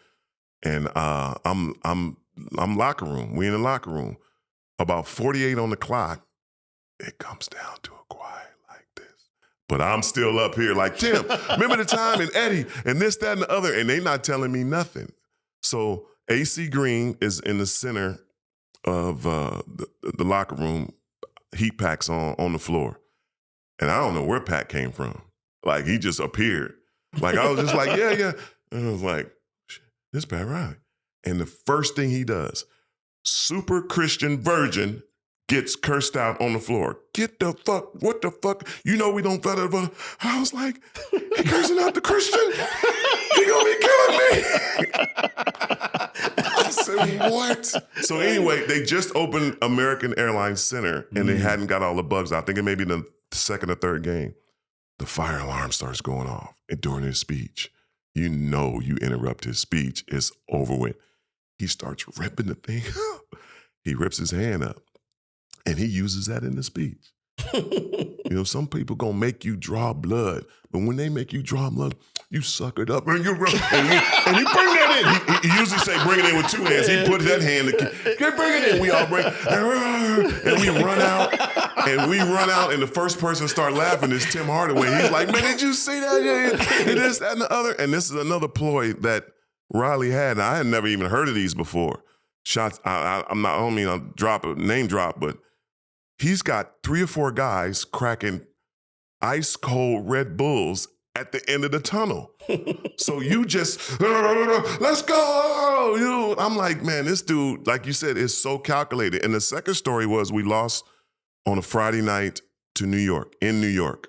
And I'm locker room. We in the locker room. About 48 on the clock. It comes down to a quiet. But I'm still up here like, Tim, remember the time, and Eddie, and this, that, and the other, and they not telling me nothing. So AC Green is in the center of the locker room, heat packs on the floor. And I don't know where Pat came from. Like, he just appeared. Like, I was just like, yeah. And I was like, this Pat Riley. And the first thing he does, super Christian virgin, gets cursed out on the floor. Get the fuck, what the fuck? You know we don't, blah, blah, blah. I was like, he cursing out the Christian? He gonna be killing me. I said, what? So anyway, they just opened American Airlines Center, and they hadn't got all the bugs out. I think it may be the second or third game. The fire alarm starts going off during his speech. You know you interrupt his speech, it's over with. He starts ripping the thing up. He rips his hand up. And he uses that in the speech. Some people gonna make you draw blood, but when they make you draw blood, you suck it up and you bring that in. He usually say bring it in with two hands. He put that hand, bring it in. We all bring, and we run out, and the first person to start laughing is Tim Hardaway. He's like, man, did you see that? And this, that, and the other. And this is another ploy that Riley had. And I had never even heard of these before. Shots. I don't mean I'll name drop, but he's got 3 or 4 guys cracking ice cold Red Bulls at the end of the tunnel. So you just, let's go. I'm like, man, this dude, like you said, is so calculated. And the second story was we lost on a Friday night to New York, in New York.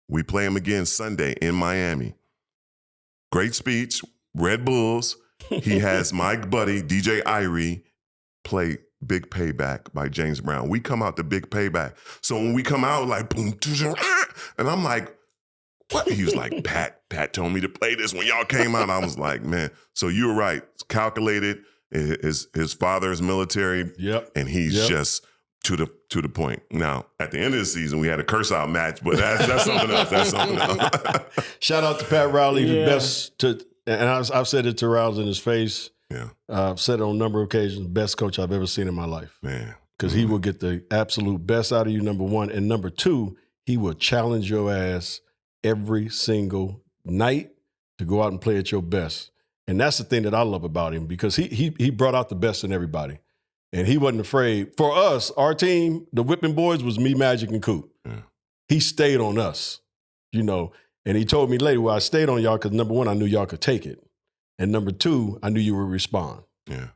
We play him again Sunday in Miami. Great speech, Red Bulls. He has my buddy, DJ Irie, play Big Payback by James Brown. We come out to Big Payback. So when we come out, like, boom, and I'm like, what? He was like, Pat told me to play this when y'all came out. I was like, man. So you were right. It's calculated. His father is military. Yep. And he's just to the point. Now, at the end of the season, we had a curse out match, but that's something else. That's something else. Shout out to Pat Riley, the best to, and I've said it to Rouse in his face. Yeah. I've said it on a number of occasions, best coach I've ever seen in my life. Man. Because he will get the absolute best out of you, number one. And number two, he will challenge your ass every single night to go out and play at your best. And that's the thing that I love about him, because he brought out the best in everybody. And he wasn't afraid. For us, our team, the Whipping Boys, was me, Magic, and Coop. Yeah. He stayed on us, And he told me later, well, I stayed on y'all because, number one, I knew y'all could take it. And number two, I knew you would respond. Yeah.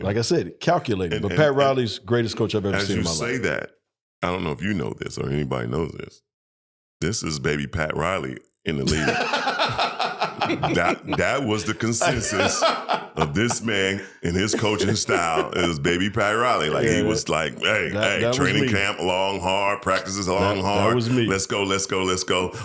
Like I said, calculated. But Pat Riley's greatest coach I've ever seen in my life. As you say that, I don't know if you know this or anybody knows this. This is baby Pat Riley in the league. That was the consensus of this man and his coaching style. It was baby Pat Riley. Like he was like, hey, training camp long, hard, practices long, hard. That was me. Let's go.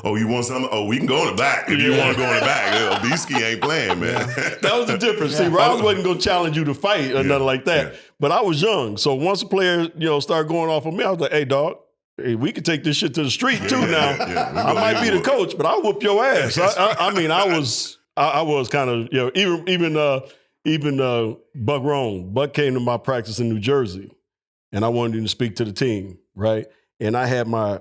Oh, you want something? Oh, we can go in the back if you want to go in the back. Beasky ain't playing, man. That was the difference. See, Riley wasn't going to challenge you to fight or nothing like that. Yeah. But I was young. So once a player, started going off on me, I was like, hey, dog, hey, we could take this shit to the street too now. Yeah. I might be the coach, but I'll whoop your ass. I was kind of, even Buck Rome. Buck came to my practice in New Jersey, and I wanted him to speak to the team, right? And I had my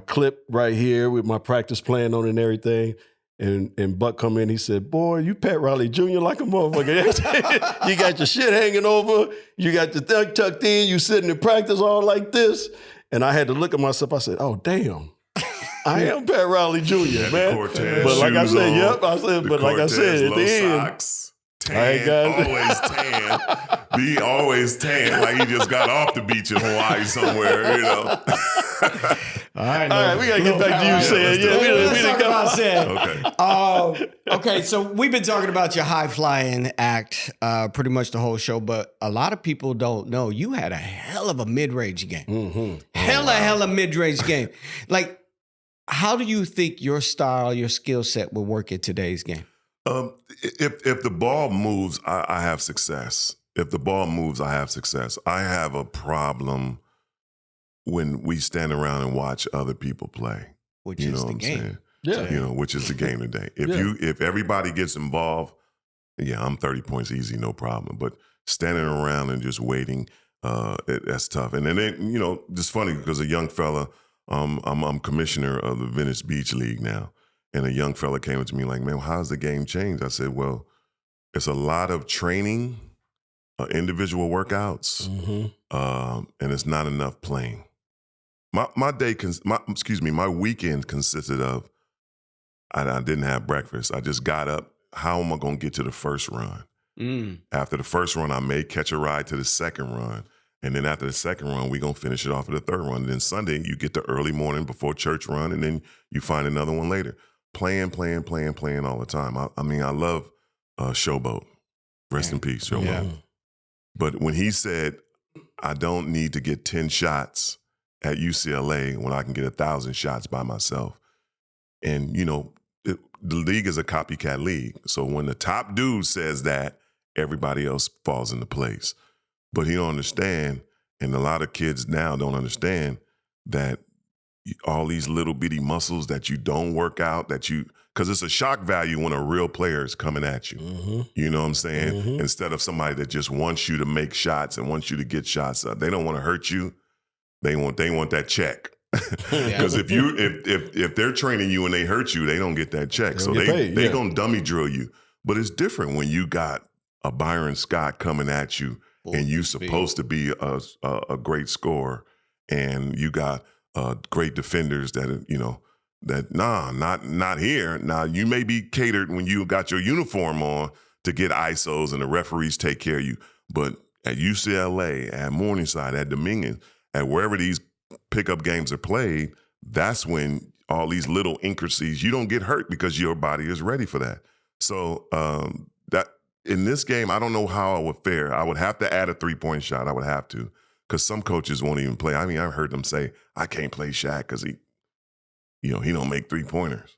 clip right here with my practice plan on it and everything. And Buck come in, he said, boy, you Pat Riley Jr. like a motherfucker. You got your shit hanging over. You got the thing tucked in. You sitting in practice all like this. And I had to look at myself. I said, oh, damn. I am Pat Riley Jr., man. But like I said, at the end. Socks, tan, always tan. Be always tan, like he just got off the beach in Hawaii somewhere, All right, we got to get back to you, Sam. Let's talk about Sam. Okay. Okay, so we've been talking about your high-flying act pretty much the whole show, but a lot of people don't know you had a hell of a mid-range game. Mm-hmm. Hella mid-range game. Like, how do you think your style, your skill set will work in today's game? If the ball moves, I have success. If the ball moves, I have success. I have a problem when we stand around and watch other people play. Which is the game. Yeah. Which is the game today. If everybody gets involved, I'm 30 points easy, no problem. But standing around and just waiting, that's tough. And then, it's funny because a young fella, I'm commissioner of the Venice Beach League now. And a young fella came up to me like, man, how's the game changed? I said, well, it's a lot of training, individual workouts, and it's not enough playing. My weekend consisted of, I didn't have breakfast. I just got up. How am I going to get to the first run? After the first run, I may catch a ride to the second run. And then after the second run, we're going to finish it off at the third run. And then Sunday, you get the early morning before church run, and then you find another one later. Playing all the time. I love Showboat. Rest in peace, Showboat. Yeah. But when he said, I don't need to get 10 shots at UCLA when I can get 1,000 shots by myself. And, the league is a copycat league. So when the top dude says that, everybody else falls into place. But he don't understand, and a lot of kids now don't understand that all these little bitty muscles that you don't work out, because it's a shock value when a real player is coming at you. Mm-hmm. You know what I'm saying? Mm-hmm. Instead of somebody that just wants you to make shots and wants you to get shots up. They don't want to hurt you. They want that check. Because if they're training you and they hurt you, they don't get that check. So they gonna dummy drill you. But it's different when you got a Byron Scott coming at you and you supposed to be a great scorer, and you got great defenders not here. Now you may be catered when you got your uniform on to get ISOs and the referees take care of you. But at UCLA, at Morningside, at Dominion, at wherever these pickup games are played, that's when all these little intricacies, you don't get hurt because your body is ready for that. So that in this game, I don't know how I would fare. I would have to add a 3-point shot. I would have to, because some coaches won't even play. I mean, I've heard them say, I can't play Shaq because he don't make 3-pointers.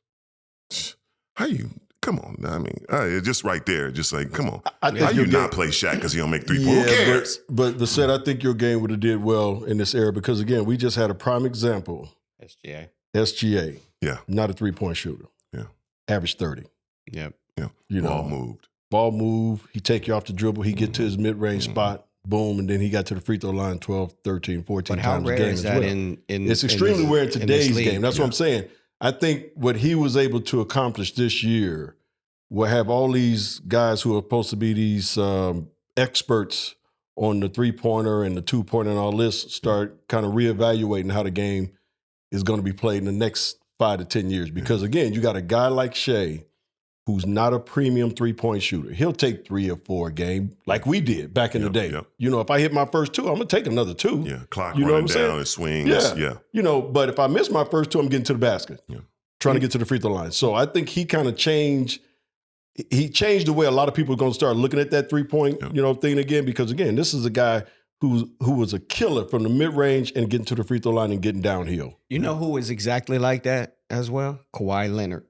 How you? Come on. I mean, it's just right there. Just like, come on. How you not play Shaq because he don't make 3-pointers? Who cares? But said, I think your game would have did well in this era because, again, we just had a prime example. SGA. Yeah. Not a 3-point shooter. Yeah. Average 30. Yep. Yeah. Ball moved. ball move, he take you off the dribble, he get to his mid-range spot, boom, and then he got to the free throw line 12, 13, 14 times a game as well. It's extremely rare in today's game. That's what I'm saying. I think what he was able to accomplish this year will have all these guys who are supposed to be these experts on the three-pointer and the two-pointer and all this start kind of reevaluating how the game is going to be played in the next 5 to 10 years. Because, again, you got a guy like Shea who's not a premium three-point shooter. He'll take 3 or 4 a game like we did back in the day. Yep. You know, if I hit my first 2, I'm going to take another 2. Yeah, clock running down and swings. Yeah. You know, but if I miss my first 2, I'm getting to the basket, trying to get to the free throw line. So I think he kind of changed the way a lot of people are going to start looking at that three-point, thing again, because, again, this is a guy who was a killer from the mid-range and getting to the free throw line and getting downhill. You know who is exactly like that as well? Kawhi Leonard.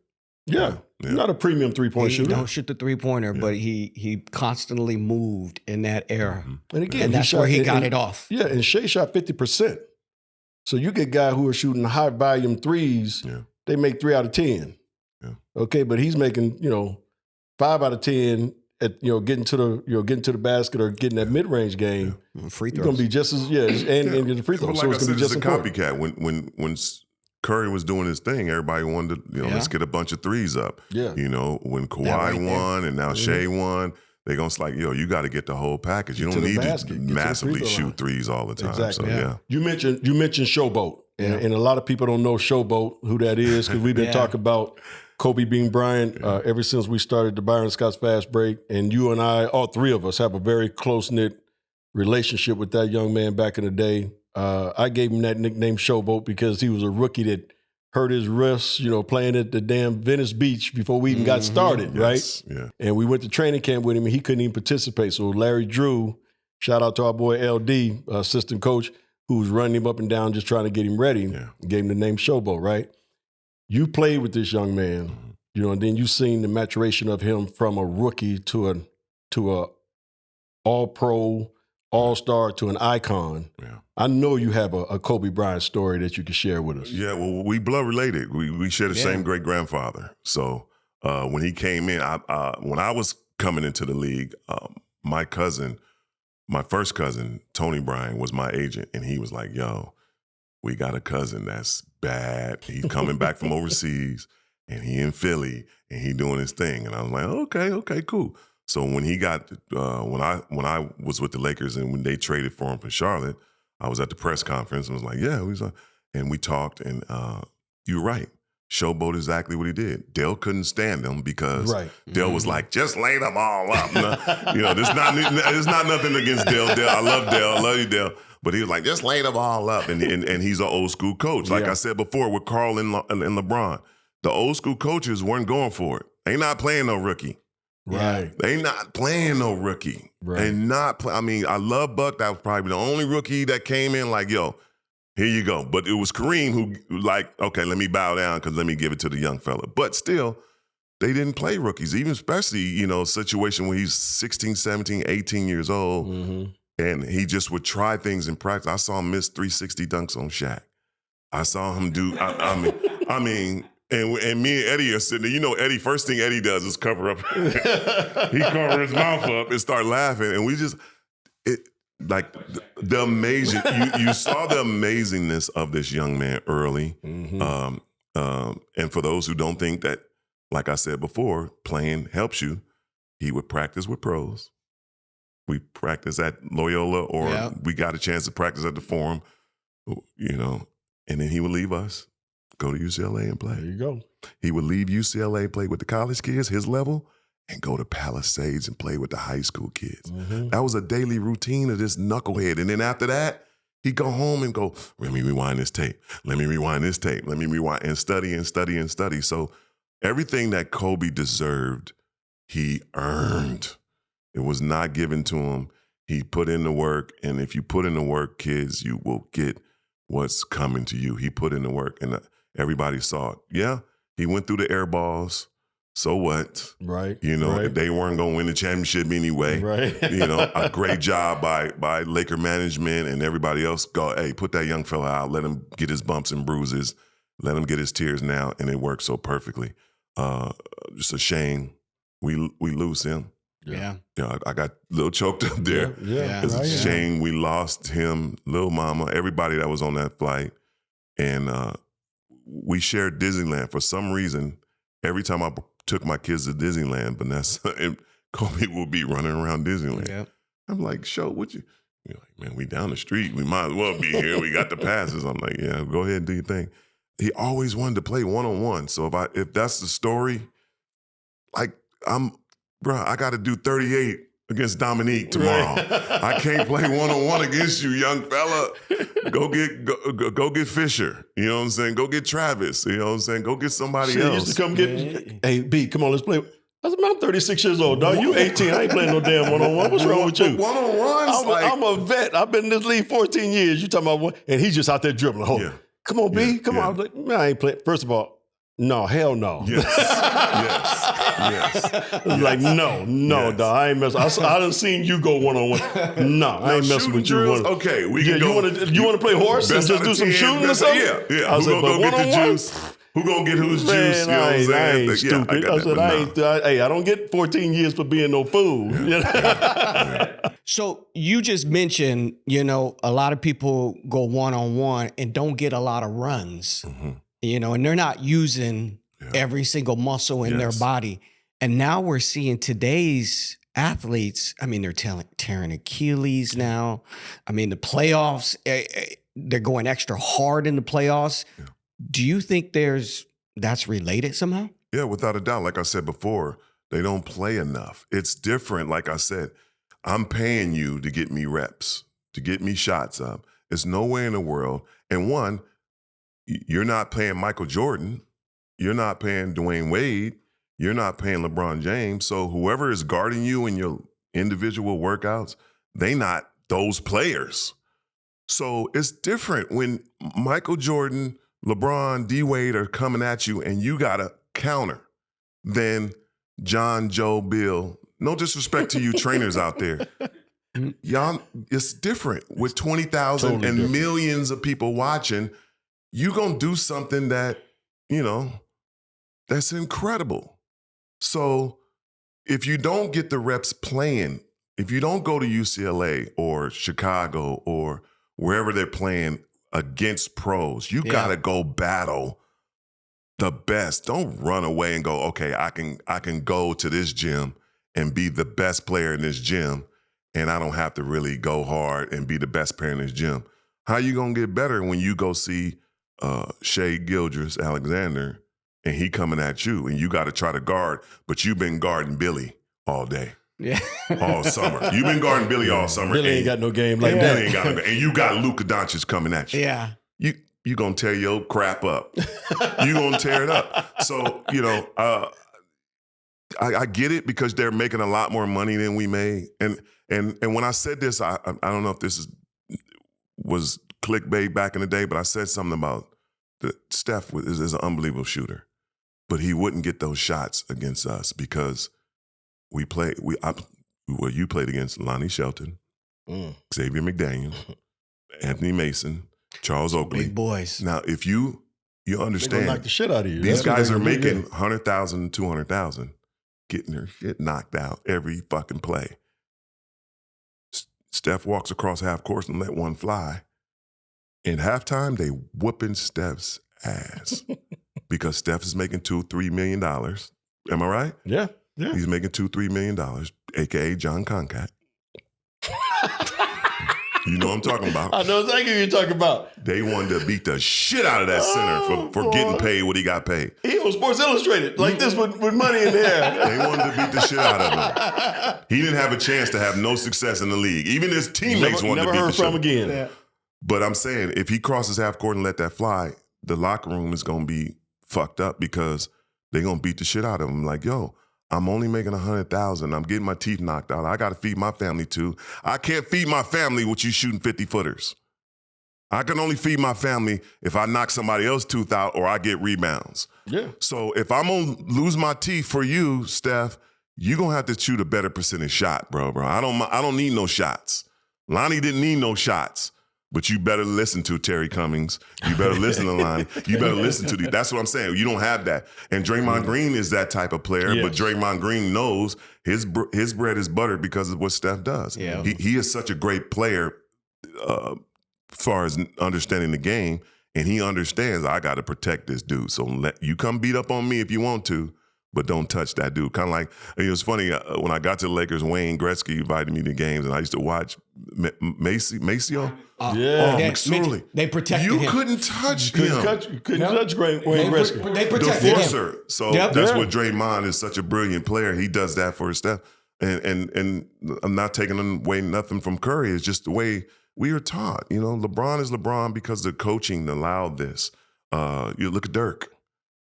Yeah. Not a premium three-point shooter. He don't shoot the three-pointer, but he constantly moved in that era. And again, that's where he got it off. Yeah, and Shea shot 50%. So you get guys who are shooting high-volume threes, they make 3 out of 10. Yeah. Okay, but he's making, 5 out of 10 at getting to the basket or getting that mid-range game. Free throws. It's going to be just as and get the free throws. Well, like so it's going to be just a copycat. When Curry was doing his thing, everybody wanted to, let's get a bunch of threes up. Yeah. When Kawhi won and now Shea won, they're going to like, you got to get the whole package. You don't need to massively shoot threes all the time. Exactly. So, yeah. You mentioned Showboat, and a lot of people don't know Showboat, who that is, because we've been talking about Kobe Bryant ever since we started the Byron Scott's Fast Break. And you and I, all 3 of us, have a very close-knit relationship with that young man back in the day. I gave him that nickname Showboat because he was a rookie that hurt his wrists, playing at the damn Venice Beach before we even got started, right? Yeah. And we went to training camp with him, and he couldn't even participate. So Larry Drew, shout out to our boy LD, assistant coach, who was running him up and down just trying to get him ready, gave him the name Showboat, right? You played with this young man, and then you seen the maturation of him from a rookie to a all-pro, all-star to an icon. Yeah. I know you have a Kobe Bryant story that you can share with us. Yeah, well, we blood related. We share the same great-grandfather. So when he came in, when I was coming into the league, my first cousin, Tony Bryant, was my agent. And he was like, yo, we got a cousin that's bad. He's coming back from overseas, and he in Philly, and he doing his thing. And I was like, okay, cool. So when he got when I was with the Lakers and when they traded for him for Charlotte, I was at the press conference and was like, and we talked, and you're right. Showboat exactly what he did. Dale couldn't stand him because Dale was like, just lay them all up. There's not nothing against Dale. I love Dale. I love you, Dale. But he was like, just lay them all up. And he's an old school coach. Like I said before with Carl and LeBron, the old school coaches weren't going for it. They not playing no rookie. Right. They not playing no rookie. Right. And I love Buck. That was probably the only rookie that came in like, yo, here you go. But it was Kareem who like, okay, let me bow down because let me give it to the young fella. But still, they didn't play rookies, even especially, situation when he's 16, 17, 18 years old. Mm-hmm. And he just would try things in practice. I saw him miss 360 dunks on Shaq. I saw him do, and me and Eddie are sitting there. Eddie, first thing Eddie does is cover up. He covers his mouth up and start laughing. And we just, the amazing, you saw the amazingness of this young man early. Mm-hmm. And for those who don't think that, like I said before, playing helps you, he would practice with pros. We practice at Loyola or we got a chance to practice at the Forum, and then he would leave us, go to UCLA and play. There you go. He would leave UCLA, play with the college kids, his level, and go to Palisades and play with the high school kids. Mm-hmm. That was a daily routine of this knucklehead. And then after that, he'd go home and go, let me rewind this tape. Let me rewind this tape. Let me rewind and study and study and study. So everything that Kobe deserved, he earned. It was not given to him. He put in the work. And if you put in the work, kids, you will get what's coming to you. He put in the work and everybody saw it. Yeah, he went through the air balls. So what? Right. They weren't going to win the championship anyway. Right. A great job by Laker management and everybody else. Go, hey, put that young fella out. Let him get his bumps and bruises. Let him get his tears now. And it worked so perfectly. Just a shame we lose him. Yeah. I got a little choked up there. Yeah. It's a Right. shame we lost him, Lil Mama, everybody that was on that flight. And we shared Disneyland. For some reason, every time I took my kids to Disneyland, Vanessa and Kobe would be running around Disneyland. Yeah. I'm like, "Show, what you?" You're like, "Man, we down the street. We might as well be here. We got the passes." I'm like, "Yeah, go ahead and do your thing." He always wanted to play one-on-one. So if that's the story, like I got to do 38 against Dominique tomorrow. I can't play one-on-one against you, young fella. Go get Fisher. You know what I'm saying? Go get Travis. You know what I'm saying? Go get somebody else. Used to come get, hey, B, come on, let's play. I said, man, I'm 36 years old, dog. You 18. I ain't playing no damn one-on-one. What's wrong with you? One-on-ones? I'm a vet. I've been in this league 14 years. You talking about what? And he's just out there dribbling. Come on, B. Come on. I was like, man, I ain't playing. First of all, no, hell no. Yes. Like, no, dog. I ain't messing. I done seen you go one-on-one. No, I ain't messing with you. Okay, we can go. You want to play horse and just do some shooting or something? Yeah. I was like, but get the juice? Who gonna get whose juice? You know what I'm saying? I ain't stupid. I said, I don't get 14 years for being no fool. So you just mentioned, a lot of people go one-on-one and don't get a lot of runs, and they're not using every single muscle in their body. And now we're seeing today's athletes, they're tearing Achilles now. The playoffs, they're going extra hard in the playoffs. Yeah. Do you think that's related somehow? Yeah, without a doubt. Like I said before, they don't play enough. It's different. Like I said, I'm paying you to get me reps, to get me shots up. It's no way in the world. And one, you're not paying Michael Jordan. You're not paying Dwayne Wade. You're not paying LeBron James. So whoever is guarding you in your individual workouts, they not those players. So it's different when Michael Jordan, LeBron, D-Wade are coming at you and you got to counter than John, Joe, Bill. No disrespect to you trainers out there. Y'all, it's different. With 20,000 and millions of people watching, you going to do something that, that's incredible. So if you don't get the reps playing, if you don't go to UCLA or Chicago or wherever they're playing against pros, you got to go battle the best. Don't run away and go, okay, I can go to this gym and be the best player in this gym, and I don't have to really go hard and be the best player in this gym. How you going to get better when you go see Shea Gilgeous-Alexander and he coming at you and you got to try to guard, but you've been guarding Billy all day. Yeah. All summer. You've been guarding Billy all summer. Billy ain't got no game like that. Billy ain't got no game. And you got Luka Doncic coming at you. Yeah. You going to tear your crap up. You going to tear it up. So, I get it because they're making a lot more money than we made. And when I said this, I don't know if this was clickbait back in the day, but I said something about Steph is an unbelievable shooter. But he wouldn't get those shots against us because you played against Lonnie Shelton, Xavier McDaniel, Anthony Mason, Charles Oakley. Big boys. Now, if you understand, they're gonna knock the shit out of you. These guys are making 100,000, 200,000, getting their shit knocked out every fucking play. Steph walks across half court and let one fly. In halftime, they whooping Steph's ass because Steph is making $2-3 million. Am I right? Yeah. He's making $2-3 million, aka John Concat. You know what I'm talking about. I know exactly what you're talking about. They wanted to beat the shit out of that center for getting paid what he got paid. He was Sports Illustrated like this with money in there. They wanted to beat the shit out of him. He didn't have a chance to have no success in the league. Even his teammates wanted to beat the shit out of him. Never heard from again. Yeah. But I'm saying, if he crosses half court and let that fly, the locker room is going to be fucked up because they're going to beat the shit out of him. Like, yo, I'm only making 100,000. I'm getting my teeth knocked out. I got to feed my family too. I can't feed my family with you shooting 50-footers. I can only feed my family if I knock somebody else's tooth out or I get rebounds. Yeah. So if I'm going to lose my teeth for you, Steph, you're going to have to shoot a better percentage shot, bro. I don't need no shots. Lonnie didn't need no shots. But you better listen to Terry Cummings. You better listen to Lonnie. You better listen to that's what I'm saying. You don't have that. And Draymond Green is that type of player, but Draymond Green knows his bread is buttered because of what Steph does. Yeah. He is such a great player as far as understanding the game, and he understands I got to protect this dude. So you come beat up on me if you want to, but don't touch that dude. Kind of like, it was funny, when I got to the Lakers, Wayne Gretzky invited me to games, and I used to watch Maceo. McSorley. They protected him. You couldn't touch him. You couldn't touch Wayne Gretzky. They The protected forcer. him. So that's what Draymond is such a brilliant player. He does that for his Steph. And I'm not taking away nothing from Curry. It's just the way we are taught. LeBron is LeBron because the coaching allowed this. You look at Dirk.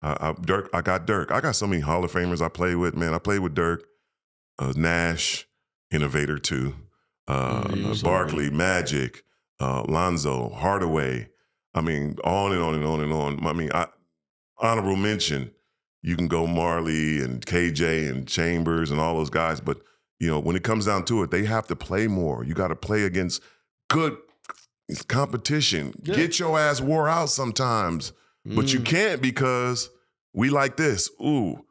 I got Dirk. I got so many Hall of Famers I played with, man. I played with Dirk, Nash, innovator too, Barkley, Magic, Lonzo, Hardaway. I mean, on and on and on and on. I mean, honorable mention, you can go Marley and KJ and Chambers and all those guys, but when it comes down to it, they have to play more. You got to play against good competition. Yeah. Get your ass wore out sometimes. But you can't because we like this. Ooh,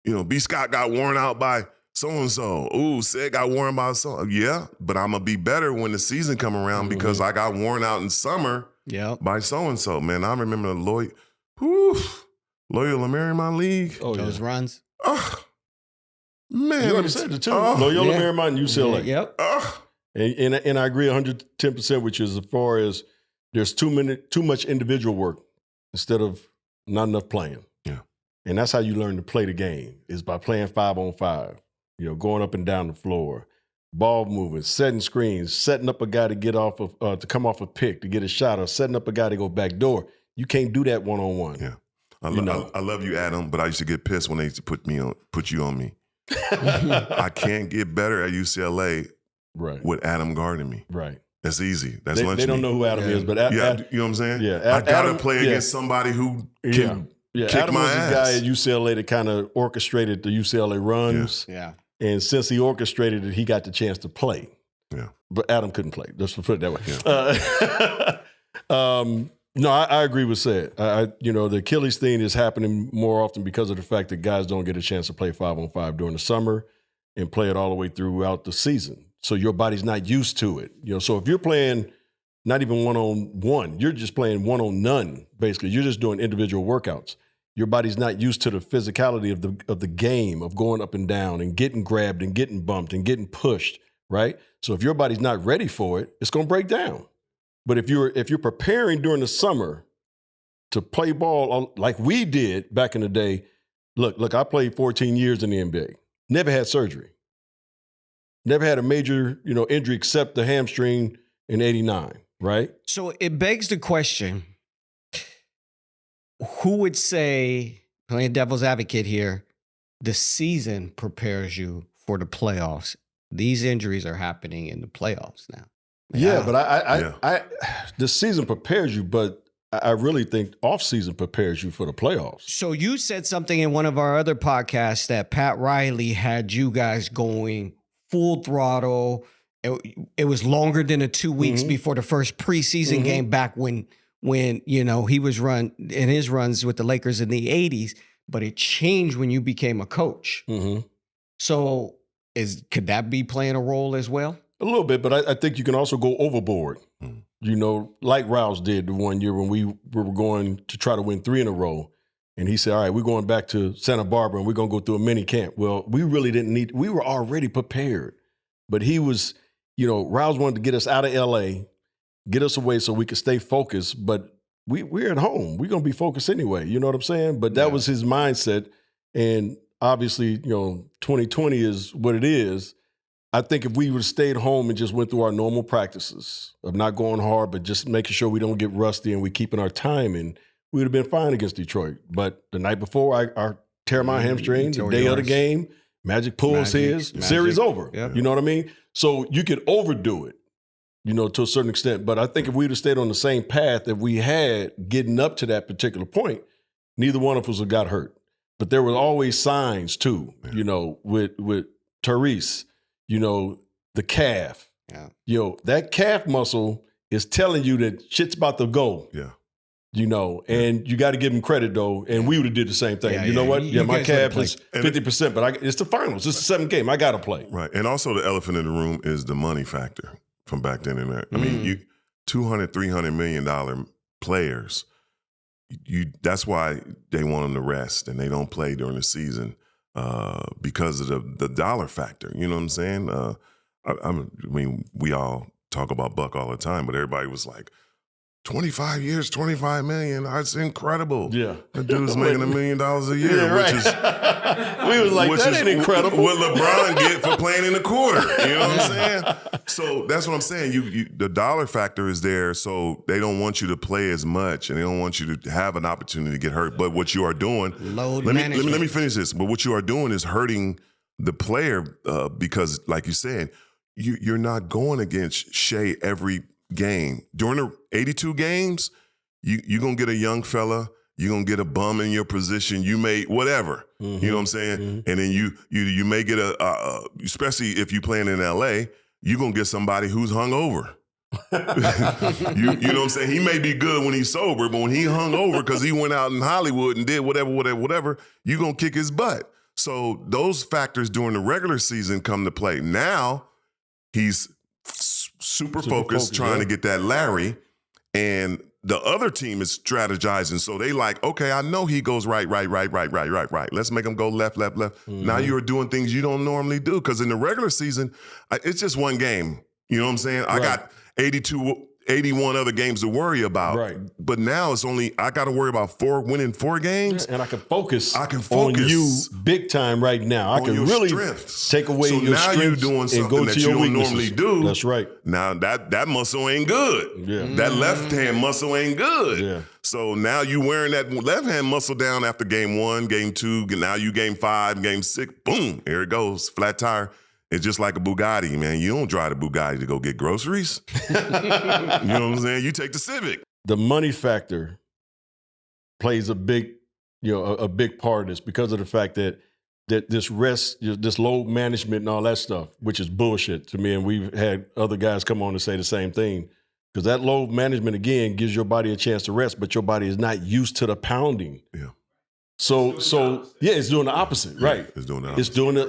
B. Scott got worn out by so-and-so. Ooh, Sid got worn by so. Yeah, but I'm going to be better when the season come around because I got worn out in summer by so-and-so. Man, I remember Loyola Marymount League. Oh, those runs. Man. You already said it too. Loyola Marymount and UCLA. Yep. And I agree 110% with you as far as there's too much individual work instead of not enough playing. Yeah. And that's how you learn to play the game, is by playing 5-on-5, going up and down the floor, ball movement, setting screens, setting up a guy to get off of to come off a pick, to get a shot, or setting up a guy to go back door. You can't do that one-on-one. Yeah. I love you, Adam, but I used to get pissed when they used to put you on me. I can't get better at UCLA with Adam guarding me. Right. That's easy. That's lunch. They don't know who Adam is, but you know what I'm saying? Yeah, I gotta play against somebody who can kick Adam my was ass. the guy at UCLA that kind of orchestrated the UCLA runs. Yeah. And since he orchestrated it, he got the chance to play. Yeah. But Adam couldn't play. Let's put it that way. Yeah. No, I agree with Sid. The Achilles thing is happening more often because of the fact that guys don't get a chance to play 5-on-5 during the summer and play it all the way throughout the season. So your body's not used to it. So if you're playing not even one-on-one, you're just playing one-on-none, basically. You're just doing individual workouts. Your body's not used to the physicality of the game, of going up and down and getting grabbed and getting bumped and getting pushed, right? So if your body's not ready for it, it's going to break down. But if you're preparing during the summer to play ball like we did back in the day, look, I played 14 years in the NBA. Never had surgery. Never had a major, injury except the hamstring in '89, right? So it begs the question, who would say, playing devil's advocate here, the season prepares you for the playoffs? These injuries are happening in the playoffs now. Yeah, but I the season prepares you, but I really think off-season prepares you for the playoffs. So you said something in one of our other podcasts that Pat Riley had you guys going full throttle. It was longer than the 2 weeks before the first preseason game back when he was in his runs with the Lakers in the 80s, but it changed when you became a coach. So could that be playing a role as well? A little bit, but I think you can also go overboard. Like Rouse did the one year when we were going to try to win 3 in a row. And he said, all right, we're going back to Santa Barbara and we're going to go through a mini camp. Well, we really didn't we were already prepared. But he was, Rouse wanted to get us out of LA, get us away so we could stay focused. But we're at home. We're going to be focused anyway. You know what I'm saying? But that was his mindset. And obviously, 2020 is what it is. I think if we would have stayed home and just went through our normal practices of not going hard, but just making sure we don't get rusty and we keeping our timing, we would have been fine against Detroit. But the night before, I tear my hamstring, the day of the game, Magic pulls his, series over. Yep. You know what I mean? So you could overdo it, to a certain extent. But I think if we would have stayed on the same path that we had getting up to that particular point, neither one of us would have got hurt. But there were always signs too, with Therese, the calf. Yeah. That calf muscle is telling you that shit's about to go. Yeah. You know, and you got to give him credit though. And we would have did the same thing. You know what? You my guys cap would've is 50%, but it's the finals. It's the 7th game. I got to play. Right. And also the elephant in the room is the money factor from back then and there. I mean, you $200, $300 million players, that's why they want them to rest and they don't play during the season because of the dollar factor. You know what I'm saying? I mean, we all talk about Buck all the time, but everybody was like, 25 years, 25 million. That's incredible. Yeah. That dude's making $1 million a year, Yeah, right. which is we was like, that ain't incredible. What LeBron get for playing in a quarter. You know what I'm saying? So that's what I'm saying. The dollar factor is there, so they don't want you to play as much, and they don't want you to have an opportunity to get hurt. But what you are doing, let me finish this. But what you are doing is hurting the player because, like you said, you're not going against Shea every game. During the 82 games, you're going to get a young fella, you're going to get a bum in your position, you may, whatever, you know what I'm saying? And then you may get especially if you're playing in LA, you're going to get somebody who's hungover. you know what I'm saying? He may be good when he's sober, but when he hung over because he went out in Hollywood and did whatever, you're going to kick his butt. So those factors during the regular season come to play. Now, he's super focused trying to get that Larry, and the other team is strategizing. So they like, okay, I know he goes right. Let's make him go left. Now you're doing things you don't normally do because in the regular season, it's just one game. You know what I'm saying? Right. I got 81 other games to worry about. Right. But now it's only, I got to worry about winning 4 games. And I can focus on you big time right now. I can really take away your strengths. So now you're doing something that you don't normally do. That's right. Now that muscle ain't good. Yeah. That left hand muscle ain't good. Yeah. So now you wearing that left hand muscle down after game 1, game 2, now you game 5, game 6, boom, here it goes, flat tire. It's just like a Bugatti, man. You don't drive the Bugatti to go get groceries. You know what I'm saying? You take the Civic. The money factor plays a big part of this because of the fact that this rest, this load management and all that stuff, which is bullshit to me. And we've had other guys come on and say the same thing. Because that load management, again, gives your body a chance to rest, but your body is not used to the pounding. Yeah. So yeah, it's doing the opposite, right? It's doing the opposite.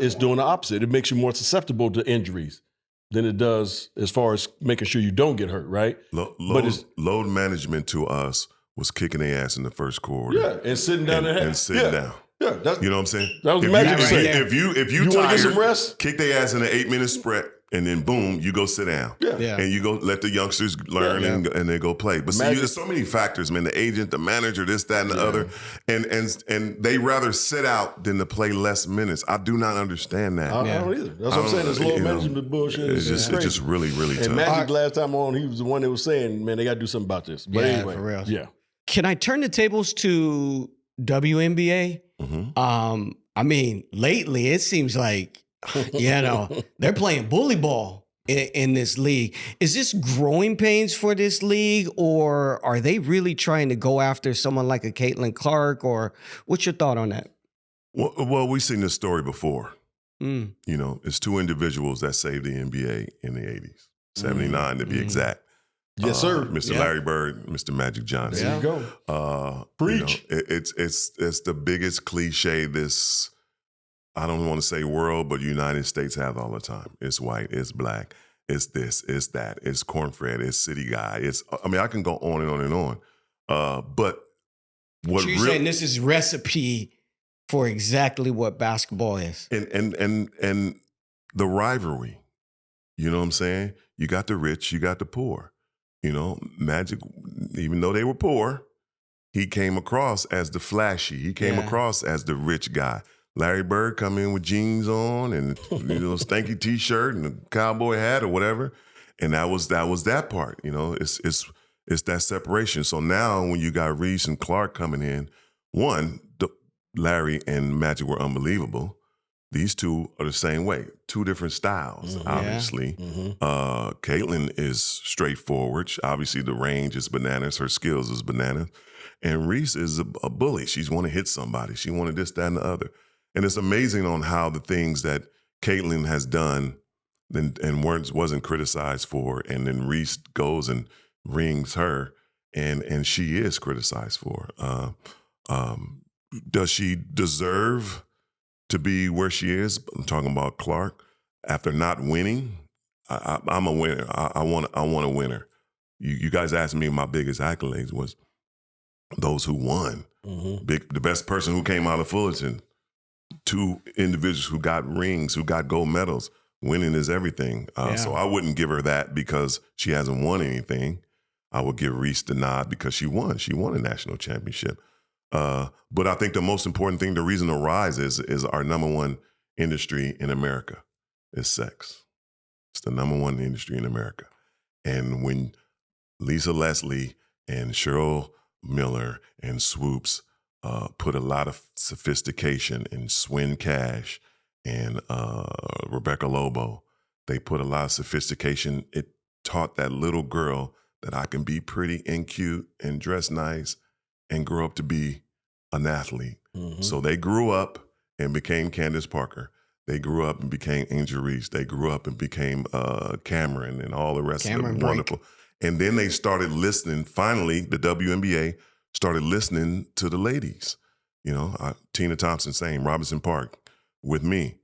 It's doing the opposite. It makes you more susceptible to injuries than it does as far as making sure you don't get hurt, right? Load management to us was kicking their ass in the first quarter. Yeah, and sitting down and sitting down. Yeah, you know what I'm saying? That was magic. If you want to get some rest, kick their ass in an 8-minute sprint. And then boom, you go sit down. Yeah. And you go let the youngsters learn and they go play. But see, there's so many factors, man. The agent, the manager, this, that, and the other. And they rather sit out than to play less minutes. I do not understand that. I don't either. That's what I'm saying. This load management bullshit. It's just really, really tough. And Magic last time on, he was the one that was saying, man, they got to do something about this. But anyway, for real. Yeah. Can I turn the tables to WNBA? Mm-hmm. I mean, lately it seems like, they're playing bully ball in this league. Is this growing pains for this league, or are they really trying to go after someone like a Caitlin Clark, or what's your thought on that? Well, we've seen this story before. You know, it's 2 individuals that saved the NBA in the 80s, 79 to be exact. Yes, sir. Mr. Larry Bird, Mr. Magic Johnson. There you go. Preach. It's the biggest cliche this, I don't want to say world, but United States have all the time. It's white, it's black, it's this, it's that, it's cornbread, it's city guy. I can go on and on and on. But what you're saying this is recipe for exactly what basketball is. And the rivalry, you know what I'm saying? You got the rich, you got the poor. You know, Magic, even though they were poor, he came across as the flashy. He came across as the rich guy. Larry Bird come in with jeans on and stanky T-shirt and a cowboy hat or whatever, and that was that part. You know, it's that separation. So now when you got Reese and Clark coming in, Larry and Magic were unbelievable. These 2 are the same way. 2 different styles, obviously. Caitlin is straightforward. Obviously, the range is bananas. Her skills is bananas. And Reese is a bully. She's want to hit somebody. She wanted this, that, and the other. And it's amazing on how the things that Caitlin has done and wasn't criticized for, and then Reese goes and rings her, and she is criticized for. Does she deserve to be where she is? I'm talking about Clark after not winning. I'm a winner. I want a winner. You guys asked me my biggest accolades was those who won. The best person who came out of Fullerton. 2 individuals who got rings, who got gold medals. Winning is everything. So I wouldn't give her that because she hasn't won anything. I would give Reese the nod because she won. She won a national championship. But I think the most important thing, the reason to rise is our number one industry in America is sex. It's the number one industry in America. And when Lisa Leslie and Cheryl Miller and Swoops put a lot of sophistication in Swin Cash and Rebecca Lobo, they put a lot of sophistication. It taught that little girl that I can be pretty and cute and dress nice and grow up to be an athlete. So they grew up and became Candace Parker. They grew up and became Angel Reese. They grew up and became Cameron and all the rest of them. Wonderful. And then they started listening. Finally, the WNBA started listening to the ladies. You know, Tina Thompson saying, Robinson Park with me.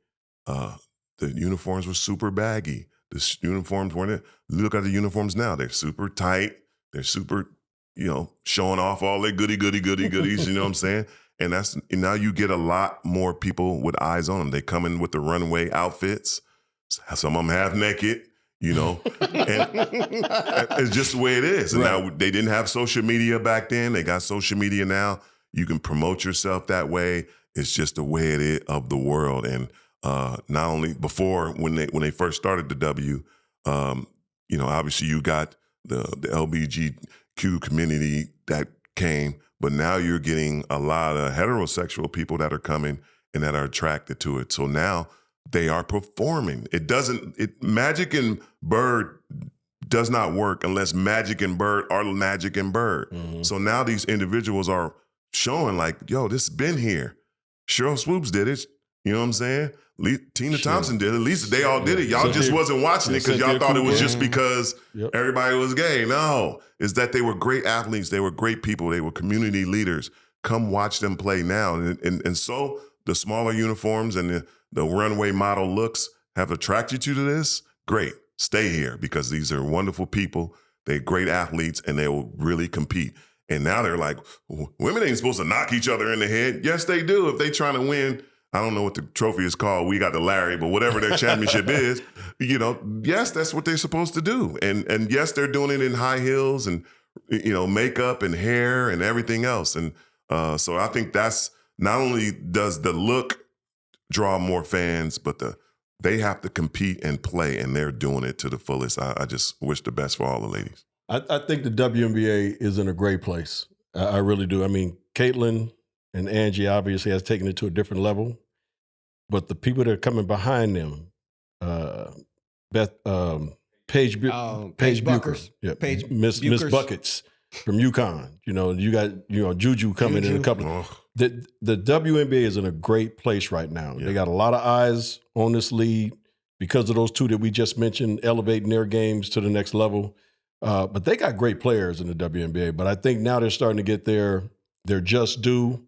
The uniforms were super baggy. The uniforms weren't. Look at the uniforms now. They're super tight. They're super, showing off all their goodies, you know what I'm saying? And now you get a lot more people with eyes on them. They come in with the runway outfits. Some of them half naked, and it's just the way it is. And now they didn't have social media back then. They got social media now. You can promote yourself that way. It's just the way it is of the world. And not only before, when they first started the W, obviously you got the LGBTQ community that came, but now you're getting a lot of heterosexual people that are coming and that are attracted to it. So now they are performing. Magic and Bird does not work unless Magic and Bird are Magic and Bird. Mm-hmm. So now these individuals are showing like, yo, this has been here. Cheryl Swoops did it. You know what I'm saying? Tina Thompson did it. At least they all did it. Y'all just wasn't watching it because y'all thought it was just because everybody was gay. No, it's that they were great athletes. They were great people. They were community leaders. Come watch them play now. And so the smaller uniforms and the runway model looks have attracted you to this. Great. Stay here because these are wonderful people. They're great athletes and they will really compete. And now they're like, women ain't supposed to knock each other in the head. Yes, they do. If they trying to win, I don't know what the trophy is called. We got the Larry, but whatever their championship is, yes, that's what they're supposed to do. And yes, they're doing it in high heels and, makeup and hair and everything else. And so I think that's not only does the look draw more fans, but they have to compete and play, and they're doing it to the fullest. I just wish the best for all the ladies. I think the WNBA is in a great place. I really do. I mean, Caitlin and Angie obviously has taken it to a different level. But the people that are coming behind them, Paige Buchers, Miss Buckets from UConn. You got Juju coming in a couple. The WNBA is in a great place right now. Yeah. They got a lot of eyes on this league because of those two that we just mentioned, elevating their games to the next level. But they got great players in the WNBA. But I think now they're starting to get their just due.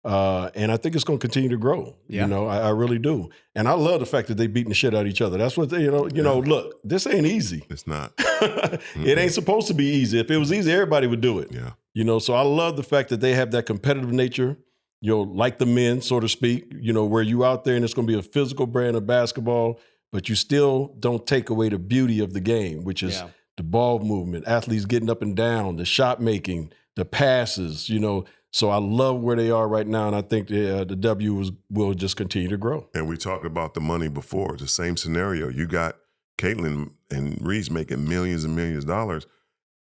And I think it's going to continue to grow. Yeah. I really do. And I love the fact that they beating the shit out of each other. That's what look, this ain't easy. It's not. It ain't supposed to be easy. If it was easy, everybody would do it. Yeah. So I love the fact that they have that competitive nature, like the men, so to speak, where you out there and it's going to be a physical brand of basketball, but you still don't take away the beauty of the game, which is the ball movement, athletes getting up and down, the shot making, the passes, So I love where they are right now, and I think the W will just continue to grow. And we talked about the money before. The same scenario. You got Caitlin and Reese making millions and millions of dollars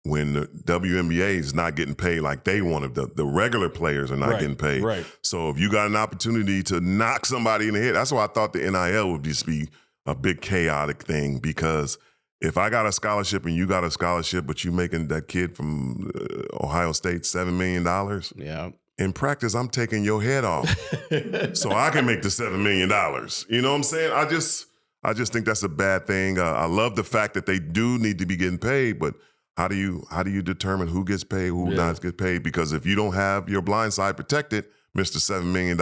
when the WNBA is not getting paid like they wanted. The regular players are not getting paid. Right. So if you got an opportunity to knock somebody in the head, that's why I thought the NIL would just be a big chaotic thing, because if I got a scholarship and you got a scholarship, but you making that kid from Ohio State $7 million, in practice, I'm taking your head off so I can make the $7 million. You know what I'm saying? I just think that's a bad thing. I love the fact that they do need to be getting paid, but how do you determine who gets paid, who not gets paid? Because if you don't have your blind side protected, Mr. $7 million,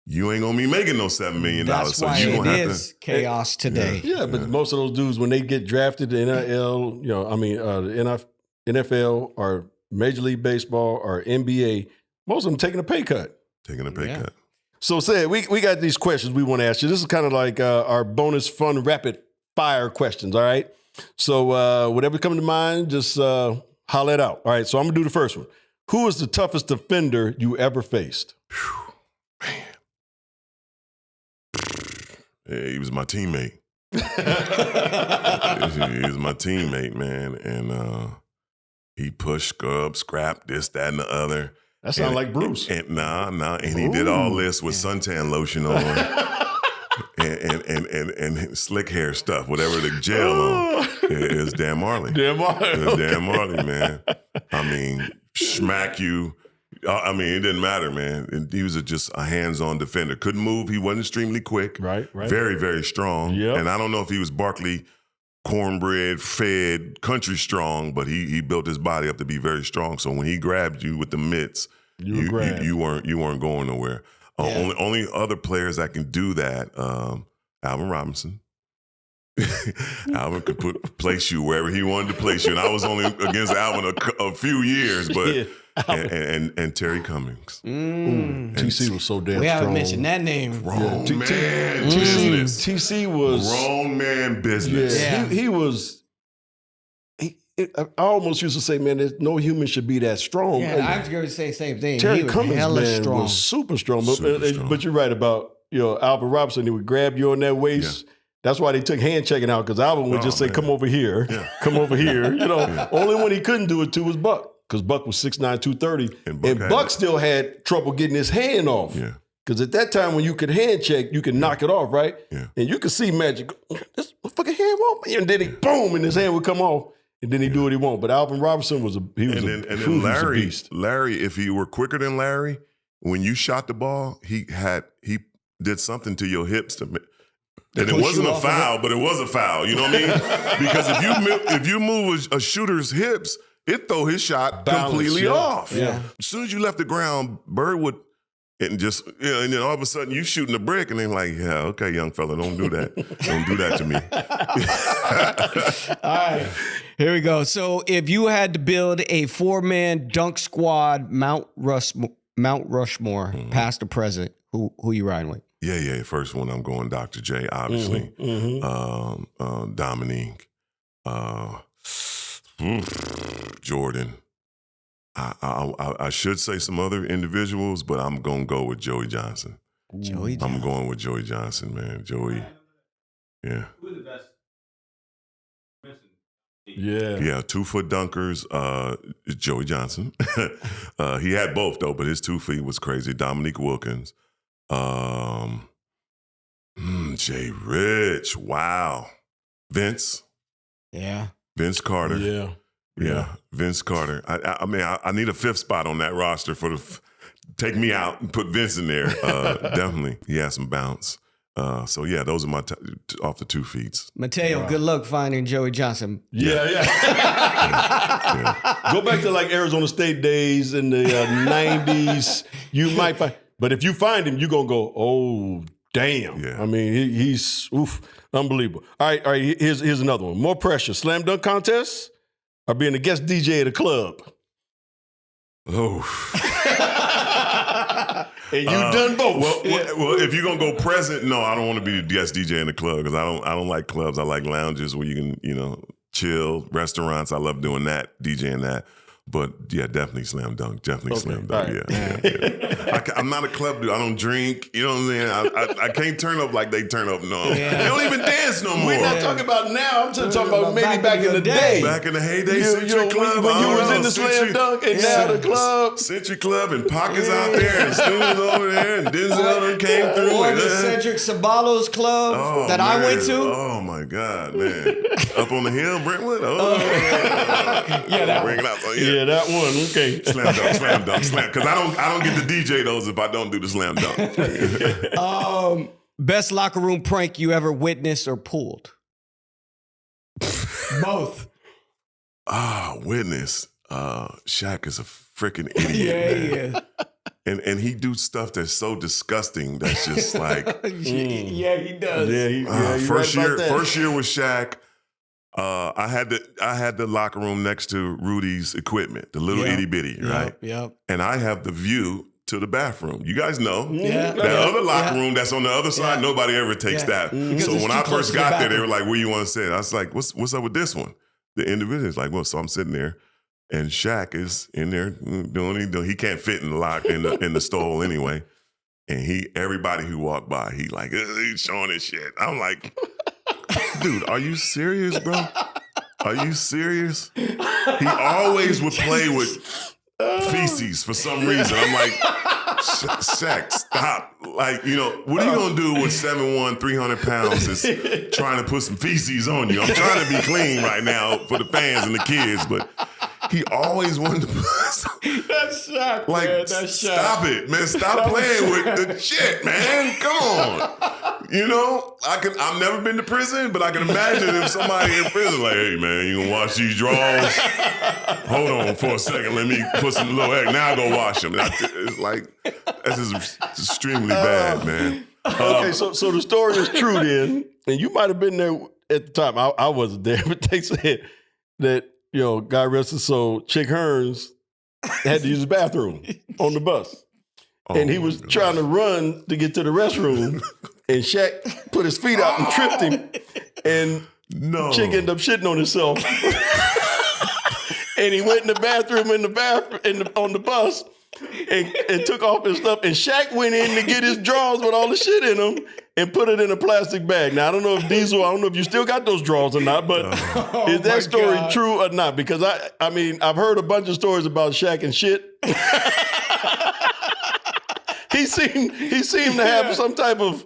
you ain't gonna be making no $7 million. That's why it is chaos today. Yeah, but most of those dudes, when they get drafted to NIL, the NFL or Major League Baseball or NBA, most of them taking a pay cut. Cut. So, Sid, we got these questions we want to ask you. This is kind of like our bonus fun rapid fire questions, all right? So whatever comes to mind, just holler it out. All right, so I'm going to do the first one. Who is the toughest defender you ever faced? Man. Yeah, he was my teammate. He was my teammate, man. And he pushed, scrub, scrap, this, that, and the other. That sounds like Bruce. Nah. And he did all this with suntan lotion on and slick hair stuff, whatever the gel on. It was Dan Marley. Dan Marley, man. I mean, smack you. I mean, it didn't matter, man. He was just a hands-on defender. Couldn't move. He wasn't extremely quick. Right. Very, very strong. Yep. And I don't know if he was Barkley cornbread, fed, country strong, but he built his body up to be very strong. So when he grabbed you with the mitts, you weren't going nowhere. Only other players that can do that, Alvin Robinson. Alvin could place you wherever he wanted to place you, and I was only against Alvin a few years, but and Terry Cummings. TC was so damn strong. We haven't mentioned that name. Grown man business. TC was grown man business. Yeah. He was. I almost used to say, man, no human should be that strong. Yeah, I was going to say the same thing. Terry he was Cummings, hella man, strong. was super strong. But you're right about Alvin Robinson. He would grab you on that waist. Yeah. That's why they took hand checking out, because Alvin would just say, "Come over here, come over here." Only when he couldn't do it to was Buck, because Buck was 6'9", 230, and Buck still had trouble getting his hand off. Yeah. Because at that time, when you could hand check, you could knock it off, right? Yeah. And you could see Magic, this fucking hand won't, and then he boom, and his hand would come off. And then he do what he want. But Alvin Robinson was a beast. Larry, if he were quicker than Larry, when you shot the ball, he did something to your hips and it wasn't a foul, but it was a foul. You know what I mean? Because if you move a shooter's hips, it throw his shot completely off. Yeah. As soon as you left the ground, Bird would. And just, and then all of a sudden you shooting a brick, and they're like, yeah, okay, young fella, don't do that. Don't do that to me. All right, here we go. So if you had to build a 4-man dunk squad, Mount Rushmore, past to present, who you riding with? Yeah. First one, I'm going Dr. J, obviously. Dominique, Jordan. I should say some other individuals, but I'm going to go with Joey Johnson. I'm going with Joey Johnson, man. Joey. Yeah. Who's the best? Yeah, 2-foot dunkers, Joey Johnson. He had both, though, but his 2 feet was crazy. Dominique Wilkins. Jay Rich. Wow. Vince. Yeah. Vince Carter. Yeah, Vince Carter. I mean, I need a 5th spot on that roster for take me out and put Vince in there. Definitely, he has some bounce. So yeah, those are my off the 2 feet. Mateo, good luck finding Joey Johnson. Yeah. Go back to like Arizona State days in the 90s. You might find, but if you find him, you're gonna go, oh damn. Yeah. I mean, he's unbelievable. All right. Here's another one. More pressure: slam dunk contest or being a guest DJ at a club? Oh. And you've done both. Well, if you're gonna go present, no, I don't want to be a guest DJ in the club because I don't like clubs. I like lounges where you can, chill, restaurants. I love doing that, DJing that. But yeah, definitely slam dunk. Slam dunk. Right. Yeah. I'm not a club dude. I don't drink. You know what I'm saying? I can't turn up like they turn up. No, They don't even dance no more. We're not talking about now. I'm just talking about maybe back in the day. Back in the heyday, Century Club. When you was in the slam dunk and now the club. Century Club and Pockets out there and Students over there and Denzel came through. Or the Cedric Ceballos club that I went to. Oh my God, man. Up on the hill, Brentwood? That bring it out. Yeah, that one. Okay. Slam dunk. Because I don't get to DJ those if I don't do the slam dunk. Best locker room prank you ever witnessed or pulled? Both. Witness. Shaq is a freaking idiot, man. And he do stuff that's so disgusting. That's just like, yeah, he does. Yeah, first year with Shaq. I had the locker room next to Rudy's equipment, the little itty bitty, right? Yep. And I have the view to the bathroom. You guys know that other locker room that's on the other side. Nobody ever takes that. So when I first got there, they were like, "Where you want to sit?" I was like, "What's up with this one?" The individual is like, "Well," so I'm sitting there. And Shaq is in there doing. He can't fit in the in the stall anyway. And everybody who walked by, he's showing his shit. I'm like, dude, are you serious, bro? Are you serious? He always would play with feces for some reason. I'm like, Shaq, stop. Like, what are you going to do with 7'1", 300 pounds is trying to put some feces on you? I'm trying to be clean right now for the fans and the kids, but he always wanted to put That's Shaq, like, man. That's Shaq. Stop it, man. Stop playing with the shit, man. Come on. I've never been to prison, but I can imagine if somebody in prison like, hey, man, you gonna wash these drawers? Hold on for a second. Let me put some little egg. Now go wash them. It's like, that's just extremely bad, man. Okay, so the story is true then, and you might have been there at the time. I wasn't there, but they said that, God rest his soul, Chick Hearns had to use the bathroom on the bus. And he was trying to run to get to the restroom, and Shaq put his feet out and tripped him, and Chick ended up shitting on himself. And he went in the bathroom on the bus and took off his stuff, and Shaq went in to get his drawers with all the shit in them and put it in a plastic bag. Now, I don't know if you still got those drawers or not, but is that story true or not? Because I've heard a bunch of stories about Shaq and shit. He seemed to have some type of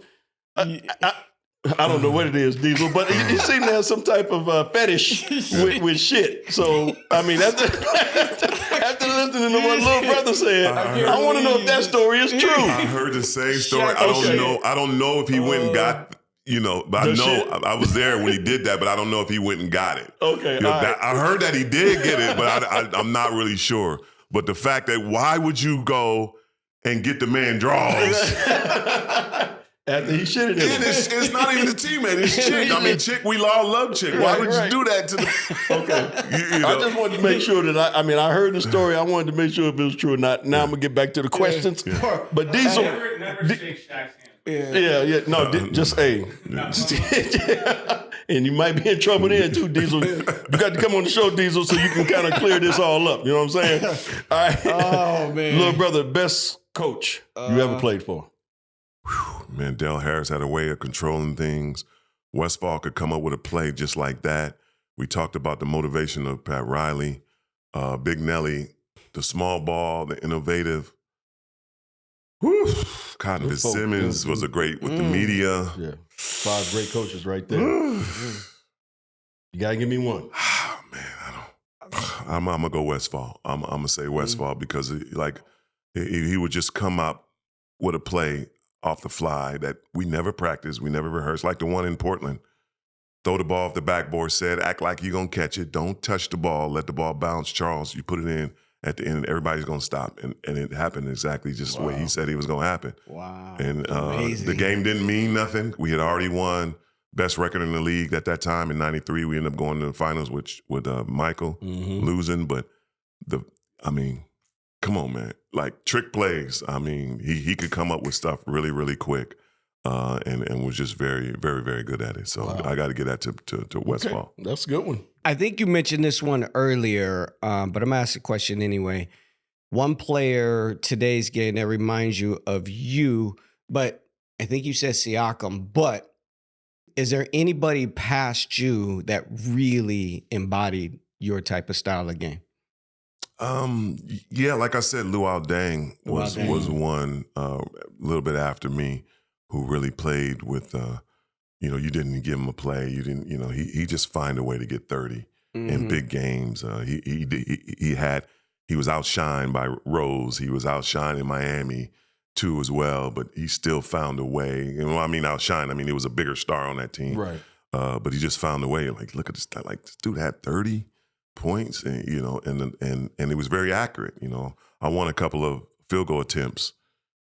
I don't know what it is, Diesel, but he seemed to have some type of fetish with shit. So, after listening to what little brother said, I want to know if that story is true. I heard the same story. I don't know if he went and got, but I know I was there when he did that, but I don't know if he went and got it. Okay. I heard that he did get it, but I'm not really sure. But the fact that why would you go and get the man drawers? After he shitted him. It's not even a teammate. It's Chick. Chick, we all love Chick. Why would you do that to the... Okay. I just wanted to make sure that I heard the story. I wanted to make sure if it was true or not. Now I'm going to get back to the questions. Yeah. But Diesel... Never shake Shaq's hand. Yeah. No, just, hey. And you might be in trouble then too, Diesel. You got to come on the show, Diesel, so you can kind of clear this all up. You know what I'm saying? All right. Oh, man. Little brother, best coach you ever played for? Man, Del Harris had a way of controlling things. Westfall could come up with a play just like that. We talked about the motivation of Pat Riley. Big Nelly, the small ball, the innovative. Cotton Fitzsimmons was a great with the media. Yeah, 5 great coaches right there. You got to give me one. Oh, man, I'm going to go Westfall. I'm going to say Westfall because he would just come up with a play off the fly that we never practiced, we never rehearsed, like the one in Portland. Throw the ball off the backboard, said, act like you're going to catch it. Don't touch the ball. Let the ball bounce. Charles, you put it in at the end, and everybody's going to stop. And it happened exactly just the way he said it was going to happen. Wow. And the game didn't mean nothing. We had already won best record in the league at that time in '93. We ended up going to the finals with Michael, losing. But come on, man. Like trick plays. He could come up with stuff really, really quick. And was just very, very, very good at it. So I got to get that to Westfall. Okay. That's a good one. I think you mentioned this one earlier, but I'm going to ask a question anyway. One player today's game that reminds you of you, but I think you said Siakam, but is there anybody past you that really embodied your type of style of game? Yeah, like I said, Luol Deng was one a little bit after me who really played with, you didn't give him a play. You didn't, he just find a way to get 30 in big games. He was outshined by Rose. He was outshined in Miami too as well, but he still found a way. Outshined. He was a bigger star on that team. Right. But he just found a way. Like, look at this. Like, this dude had 30. points, and and it was very accurate. I won a couple of field goal attempts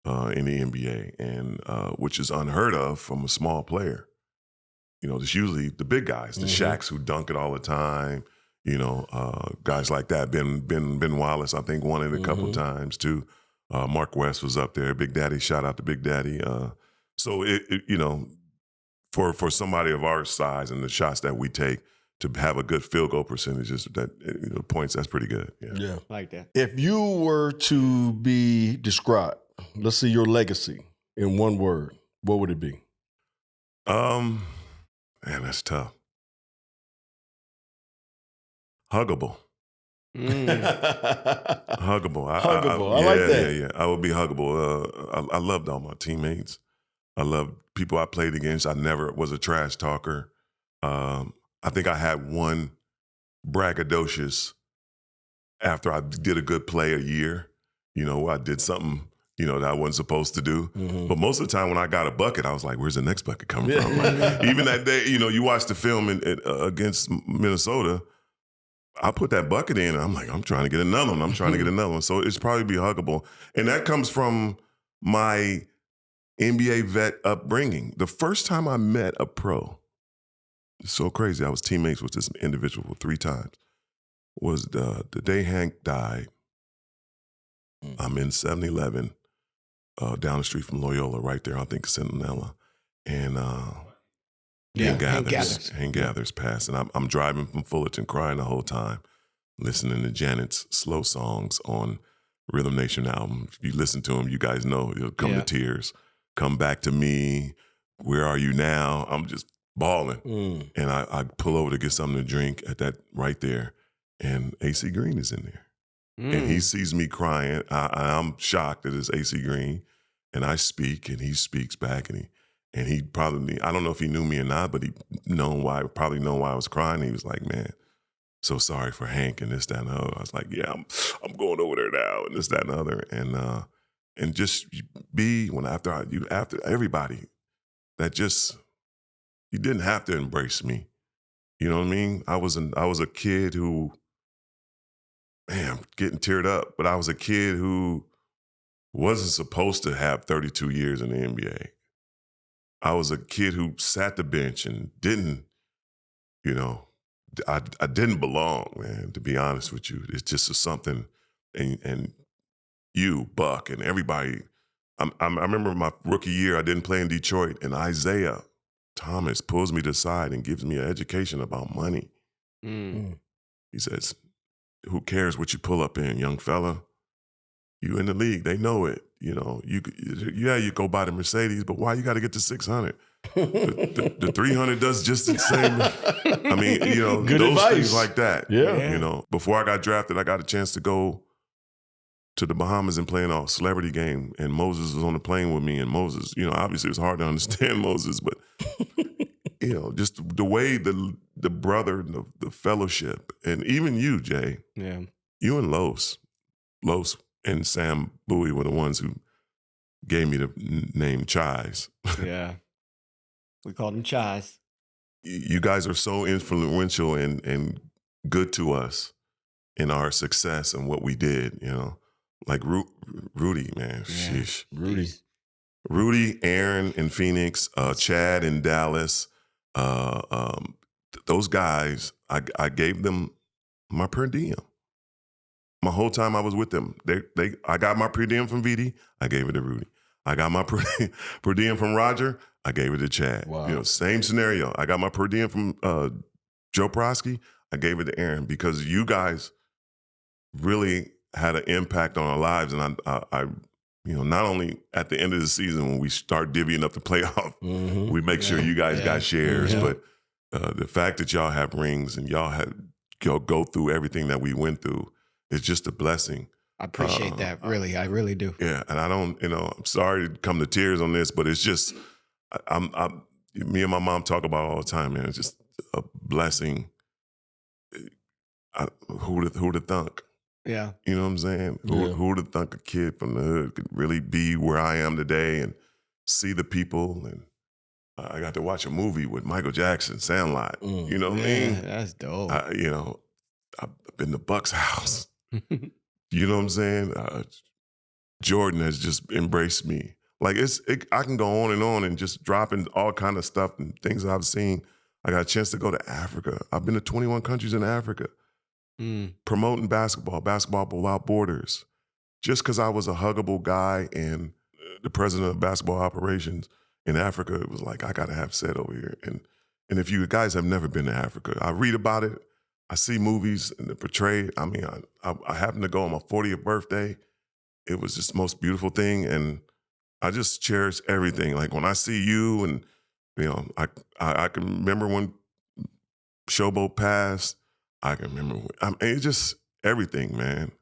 in the NBA, and which is unheard of from a small player. It's usually the big guys, the Shaqs who dunk it all the time. Guys like that. Ben Wildest, I think, won it a couple times too. Mark West was up there. Big Daddy, shout out to Big Daddy. So for somebody of our size and the shots that we take, to have a good field goal percentages, that points, that's pretty good. Yeah, like that. If you were to be described, let's see your legacy in one word, what would it be? Man, that's tough. Huggable. Huggable. Huggable. I like that. Yeah. I would be huggable. I loved all my teammates. I loved people I played against. I never was a trash talker. I think I had one braggadocious after I did a good play a year. I did something, that I wasn't supposed to do. But most of the time when I got a bucket, I was like, where's the next bucket coming from? Like, even that day, you watch the film against Minnesota, I put that bucket in and I'm like, I'm trying to get another one. So it's probably be huggable. And that comes from my NBA vet upbringing. The first time I met a pro, it's so crazy. I was teammates with this individual 3 times. Was the day Hank died. I'm in 7-Eleven down the street from Loyola, right there, I think Centinela. And Hank Gathers passed. And I'm driving from Fullerton crying the whole time, listening to Janet's slow songs on Rhythm Nation album. If you listen to them, you guys know it'll come to tears. Come Back to Me, Where Are You Now? I'm just bawling. And I pull over to get something to drink at that right there. And AC Green is in there. And he sees me crying. I'm shocked that it's AC Green. And I speak, and he speaks back, and he probably, I don't know if he knew me or not, but he probably known why I was crying. He was like, man, so sorry for Hank and this, that, and the other. I was like, yeah, I'm going over there now, and this, that, and the other. And just be, after everybody, that just, you didn't have to embrace me. You know what I mean? I was a kid who, man, I'm getting teared up, but I was a kid who wasn't supposed to have 32 years in the NBA. I was a kid who sat the bench and didn't, I didn't belong, man, to be honest with you. It's just something, and you, Buck, and everybody. I remember my rookie year, I didn't play in Detroit, and Isaiah Thomas pulls me to the side and gives me an education about money. He says, who cares what you pull up in, young fella? You in the league, they know it. You go buy the Mercedes, but why you got to get to 600? The 300 does just the same. I mean, good those advice. Things like that. Yeah. Before I got drafted, I got a chance to go to the Bahamas and play in a celebrity game, and Moses was on the plane with me. And Moses, obviously it was hard to understand Moses, but just the way the brother, the fellowship, and even you, Jay. Yeah. You and Los and Sam Bowie were the ones who gave me the name Chais. Yeah. We called him Chais. You guys are so influential and good to us in our success and what we did, Like Rudy, man. Yeah. Sheesh. Rudy, Aaron in Phoenix, Chad in Dallas. Those guys, I gave them my per diem. My whole time I was with them, I got my per diem from VD, I gave it to Rudy. I got my per diem from Roger, I gave it to Chad. Wow. Same scenario. I got my per diem from Joe Prosky, I gave it to Aaron, because you guys really had an impact on our lives. And I not only at the end of the season when we start divvying up the playoff, we make sure you guys got shares, but the fact that y'all have rings and y'all had go through everything that we went through, it's just a blessing. I appreciate that. Really, I really do. Yeah, and I don't, I'm sorry to come to tears on this, but it's just, me and my mom talk about it all the time, man. It's just a blessing. Who'd have thunk? Yeah. You know what I'm saying? Who'd have thunk a kid from the hood could really be where I am today and see the people? And I got to watch a movie with Michael Jackson, Sandlot. You know what I mean? That's dope. I've been to Buck's house. You know what I'm saying? Jordan has just embraced me. Like I can go on and just dropping all kind of stuff and things that I've seen. I got a chance to go to Africa. I've been to 21 countries in Africa, promoting basketball without borders. Just because I was a huggable guy and the president of basketball operations in Africa, it was like, I got to have Ced over here. And if you guys have never been to Africa, I read about it. I see movies and they're portrayed. I mean, I happened to go on my 40th birthday. It was just the most beautiful thing. And I just cherish everything. Like when I see you and, you know, I can remember when Showboat passed. I can remember, it's just everything, man.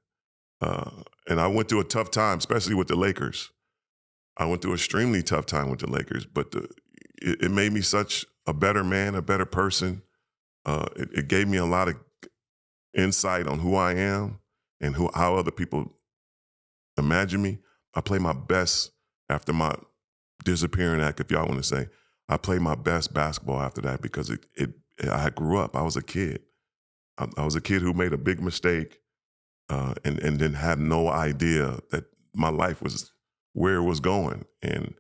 And I went through a tough time, especially with the Lakers. I went through an extremely tough time with the Lakers, but it made me such a better man, a better person. It gave me a lot of insight on who I am and how other people imagine me. I play my best after my disappearing act, if y'all want to say. I played my best basketball after that because I grew up. I was a kid. I was a kid who made a big mistake and then had no idea that my life was where it was going. And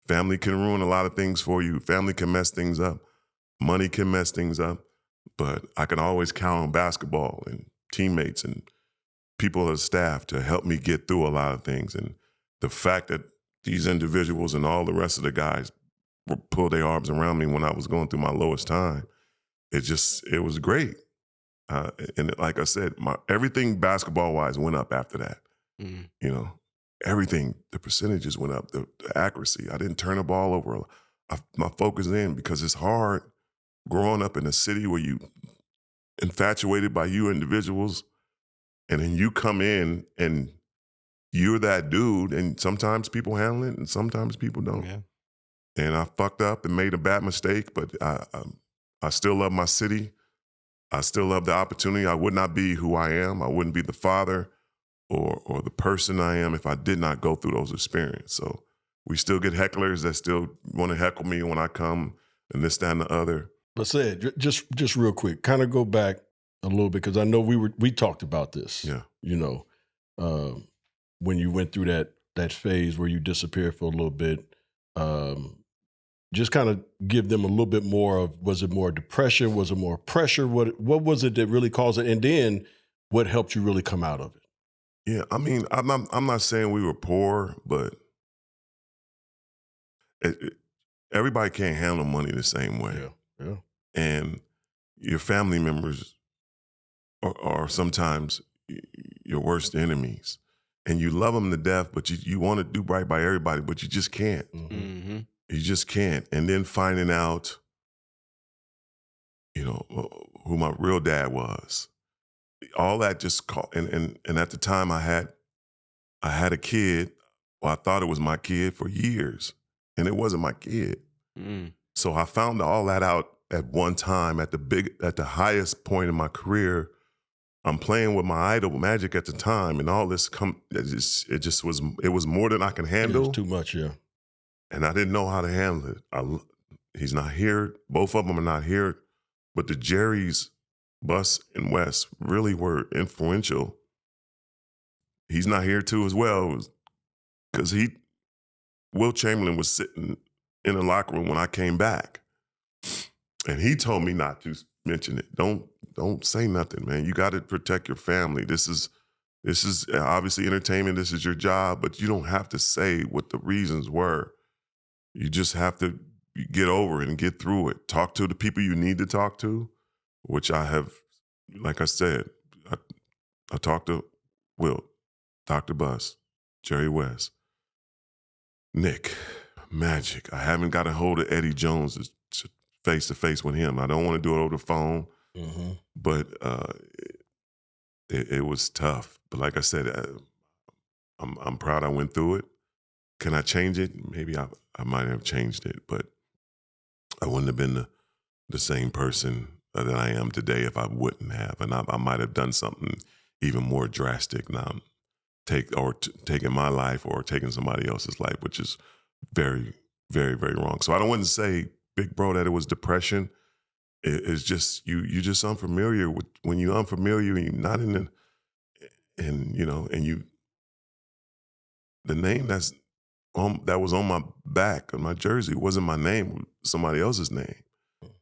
family can ruin a lot of things for you. Family can mess things up. Money can mess things up. But I can always count on basketball and teammates and people as staff to help me get through a lot of things. And the fact that these individuals and all the rest of the guys pulled their arms around me when I was going through my lowest time, it was great. And like I said, everything basketball-wise went up after that. You know, everything, the percentages went up, the accuracy. I didn't turn the ball over. My focus in because it's hard growing up in a city where you infatuated by you individuals, and then you come in and you're that dude, and sometimes people handle it and sometimes people don't. Yeah. And I fucked up and made a bad mistake, but I still love my city. I still love the opportunity. I would not be who I am. I wouldn't be the father or the person I am if I did not go through those experiences. So we still get hecklers that still want to heckle me when I come and this, that, and the other. But Ced, just real quick, kind of go back a little bit because I know we talked about this. Yeah. You know, when you went through that phase where you disappeared for a little bit, just kind of give them a little bit more of, was it more depression? Was it more pressure? What was it that really caused it? And then what helped you really come out of it? Yeah, I mean, I'm not saying we were poor, but everybody can't handle money the same way. Yeah. Yeah. And your family members are sometimes your worst enemies. And you love them to death, but you want to do right by everybody, but you just can't. Mm-hmm. You just can't. And then finding out, you know, who my real dad was. All that just caught. And at the time I had a kid, well, I thought it was my kid for years, and it wasn't my kid. So I found all that out at one time at the highest point in my career. I'm playing with my idol Magic at the time, and all this it was more than I can handle. It was too much, yeah. And I didn't know how to handle it. He's not here. Both of them are not here. But the Jerry's, Bus and West really were influential. He's not here too as well, because Will Chamberlain was sitting in the locker room when I came back, and he told me not to mention it. Don't say nothing, man. You got to protect your family. This is obviously entertainment. This is your job, but you don't have to say what the reasons were. You just have to get over it and get through it. Talk to the people you need to talk to, which I have, like I said, I talked to Will, Dr. Bus, Jerry West, Nick, Magic. I haven't got a hold of Eddie Jones face-to-face with him. I don't want to do it over the phone, but it was tough. But like I said, I'm proud I went through it. Can I change it? Maybe I might have changed it, but I wouldn't have been the same person that I am today if I wouldn't have. And I might have done something even more drastic now, taking my life or taking somebody else's life, which is very, very, very wrong. So I don't want to say, big bro, that it was depression. it's just you're just unfamiliar with when you're unfamiliar and you're not in the and you know and you the name that was on my back of my jersey wasn't my name, it was somebody else's name.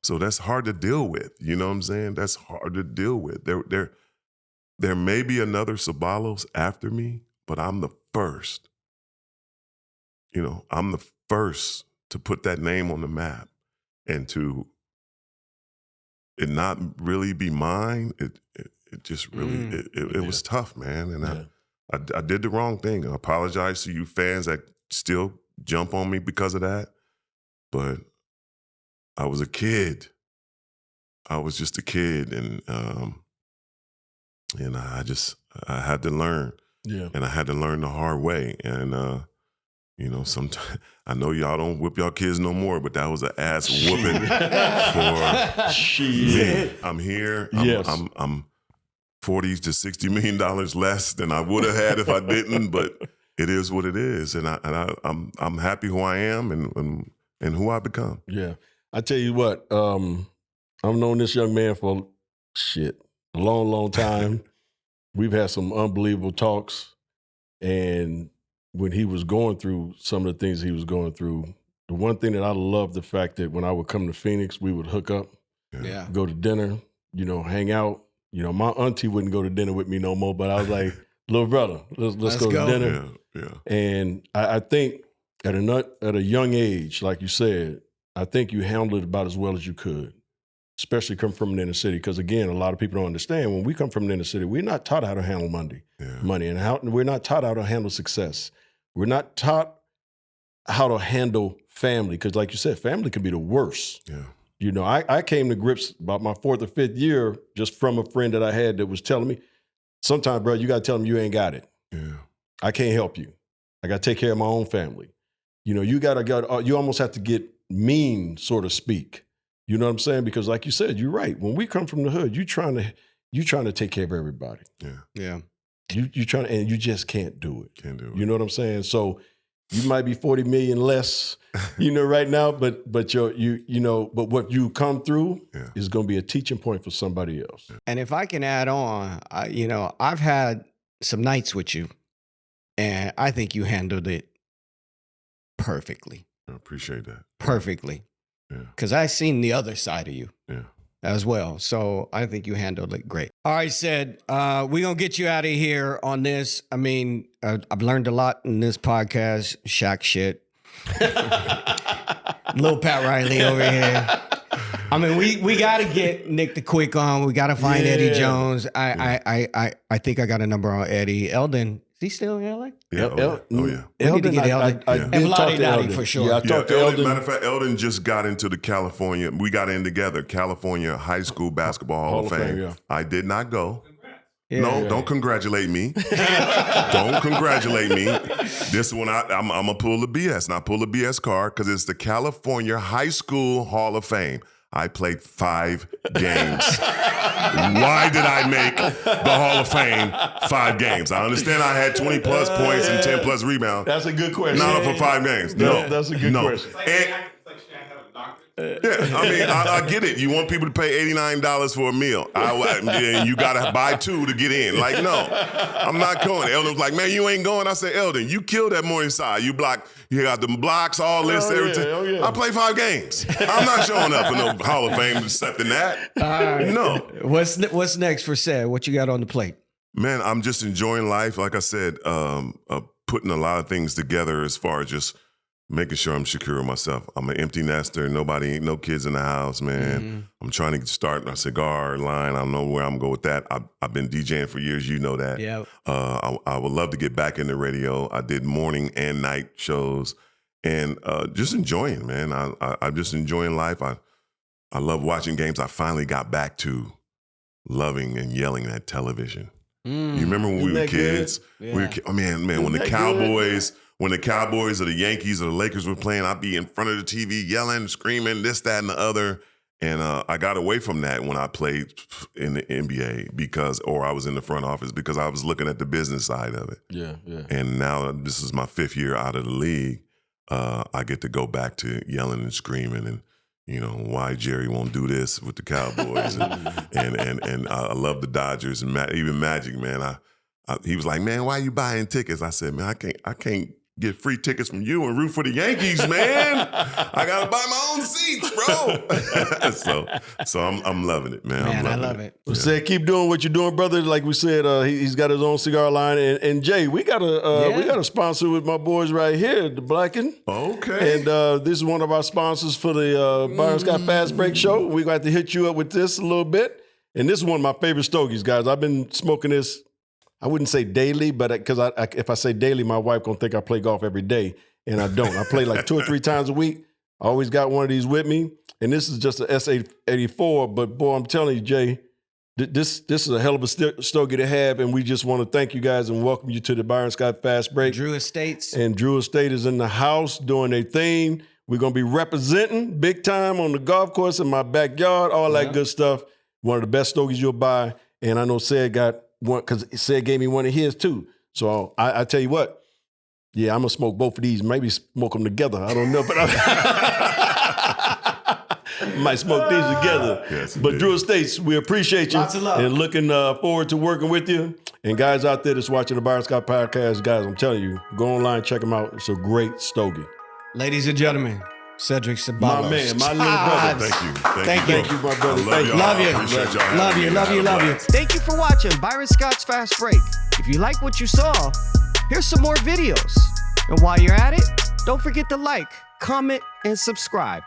So that's hard to deal with. You know what I'm saying? That's hard to deal with. There may be another Ceballos after me, but I'm the first. You know, I'm the first to put that name on the map, and to it not really be mine. It just really it was tough, man. And I did the wrong thing. I apologize to you fans that still jump on me because of that. But I was a kid. I was just a kid, and I had to learn. Yeah. And I had to learn the hard way. And you know, sometimes I know y'all don't whip y'all kids no more, but that was an ass whooping for me. I'm here. I'm $40 to $60 million less than I would have had if I didn't, but it is what it is, and I'm happy who I am and who I become. Yeah, I tell you what, I've known this young man for a long time. We've had some unbelievable talks, and when he was going through some of the things he was going through, the one thing that I loved the fact that when I would come to Phoenix, we would hook up, go to dinner, you know, hang out. You know, my auntie wouldn't go to dinner with me no more, but I was like, little brother, let's go to dinner. Yeah. And I think at a young age, like you said, I think you handled it about as well as you could, especially come from an inner city. Because again, a lot of people don't understand, when we come from an inner city, we're not taught how to handle money, and we're not taught how to handle success. We're not taught how to handle family, because like you said, family can be the worst. Yeah. You know, I came to grips about my 4th or 5th year just from a friend that I had that was telling me, sometimes, bro, you got to tell them you ain't got it. Yeah. I can't help you. I got to take care of my own family. You know, you almost have to get mean, so to speak. You know what I'm saying? Because like you said, you're right. When we come from the hood, you trying to take care of everybody. Yeah. Yeah. You trying to, and you just can't do it. Can't do it. You know what I'm saying? So you might be 40 million less, you know, right now, but what you come through is going to be a teaching point for somebody else. And if I can add on, I've had some nights with you, and I think you handled it perfectly. I appreciate that. Perfectly. Yeah. Because I've seen the other side of you. Yeah. As well. So I think you handled it great. All right, Ced, we're going to get you out of here on this. I mean, I've learned a lot in this podcast. Shaq shit. Little Pat Riley over here. I mean, we got to get Nick the Quick on. We got to find Eddie Jones. I think I got a number on Eddie. Eldon, is he still in LA? Yeah. Eldon, I did talk to Eldon for sure. Yeah, I talked to Eldon. Matter of fact, Eldon just got into the California. We got in together, California High School Basketball Hall of Fame. Yeah. I did not go. Yeah, don't congratulate me. Don't congratulate me. This one, I'm going to pull the BS. And I pull the BS card because it's the California High School Hall of Fame. I played 5 games. Why did I make the Hall of Fame 5 games? I understand I had 20 plus points and 10 plus rebounds. That's a good question. Not for 5 games. No, that's a good question. It's like Shaq had a doctorate. Yeah, I mean, I get it. You want people to pay $89 for a meal. And you got to buy 2 to get in. Like, no, I'm not going. Eldon was like, man, you ain't going. I said, Eldon, you killed that Morningside. You got the blocks, all this, everything. Yeah. I played 5 games. I'm not showing up for no Hall of Fame accepting that. No. What's next for Ced? What you got on the plate? Man, I'm just enjoying life. Like I said, putting a lot of things together as far as just making sure I'm secure with myself. I'm an empty nester. No kids in the house, man. Mm-hmm. I'm trying to start my cigar line. I don't know where I'm going to go with that. I've been DJing for years. You know that. Yeah. I would love to get back into radio. I did morning and night shows, and just enjoying, man. I'm just enjoying life. I love watching games. I finally got back to loving and yelling at television. You remember when we were kids? Yeah. When the Cowboys... Good? When the Cowboys or the Yankees or the Lakers were playing, I'd be in front of the TV yelling, screaming, this, that, and the other. And I got away from that when I played in the NBA or I was in the front office because I was looking at the business side of it. Yeah. And now this is my 5th year out of the league. I get to go back to yelling and screaming and, why Jerry won't do this with the Cowboys, and I love the Dodgers and even Magic, man. He was like, man, why are you buying tickets? I said, man, I can't get free tickets from you and root for the Yankees, man. I gotta buy my own seats, bro. so I'm loving it, man. Man, I love it. Well, Said, keep doing what you're doing, brother. Like we said, he's got his own cigar line, and Jay, we got a sponsor with my boys right here, the Blacken. Okay. And this is one of our sponsors for the Byron Scott Fast Break Show. We got to hit you up with this a little bit, and this is one of my favorite stogies, guys. I've been smoking this. I wouldn't say daily, but because if I say daily, my wife gonna think I play golf every day, and I don't. I play like 2 or 3 times a week. I always got one of these with me, and this is just a S84. But boy, I'm telling you, Jay, this is a hell of a stogie to have, and we just want to thank you guys and welcome you to the Byron Scott Fast Break. Drew Estates. And Drew Estate is in the house doing their thing. We're gonna be representing big time on the golf course in my backyard, all that good stuff. One of the best stogies you'll buy, and I know Ced got one because Ced gave me one of his too. So I tell you what, yeah, I'm gonna smoke both of these. Maybe smoke them together. I don't know, but I might smoke these together. Yes, but Drew Estates, we appreciate you. Lots of love. And looking forward to working with you. And guys out there that's watching the Byron Scott podcast, guys, I'm telling you, go online, check them out. It's a great stogie. Ladies and gentlemen, Cedric Ceballos. My man, my little brother. Thank you. Thank you, my brother. I love y'all. Love you. I appreciate y'all. Love you, love you, love you. Thank you for watching Byron Scott's Fast Break. If you like what you saw, here's some more videos. And while you're at it, don't forget to like, comment, and subscribe.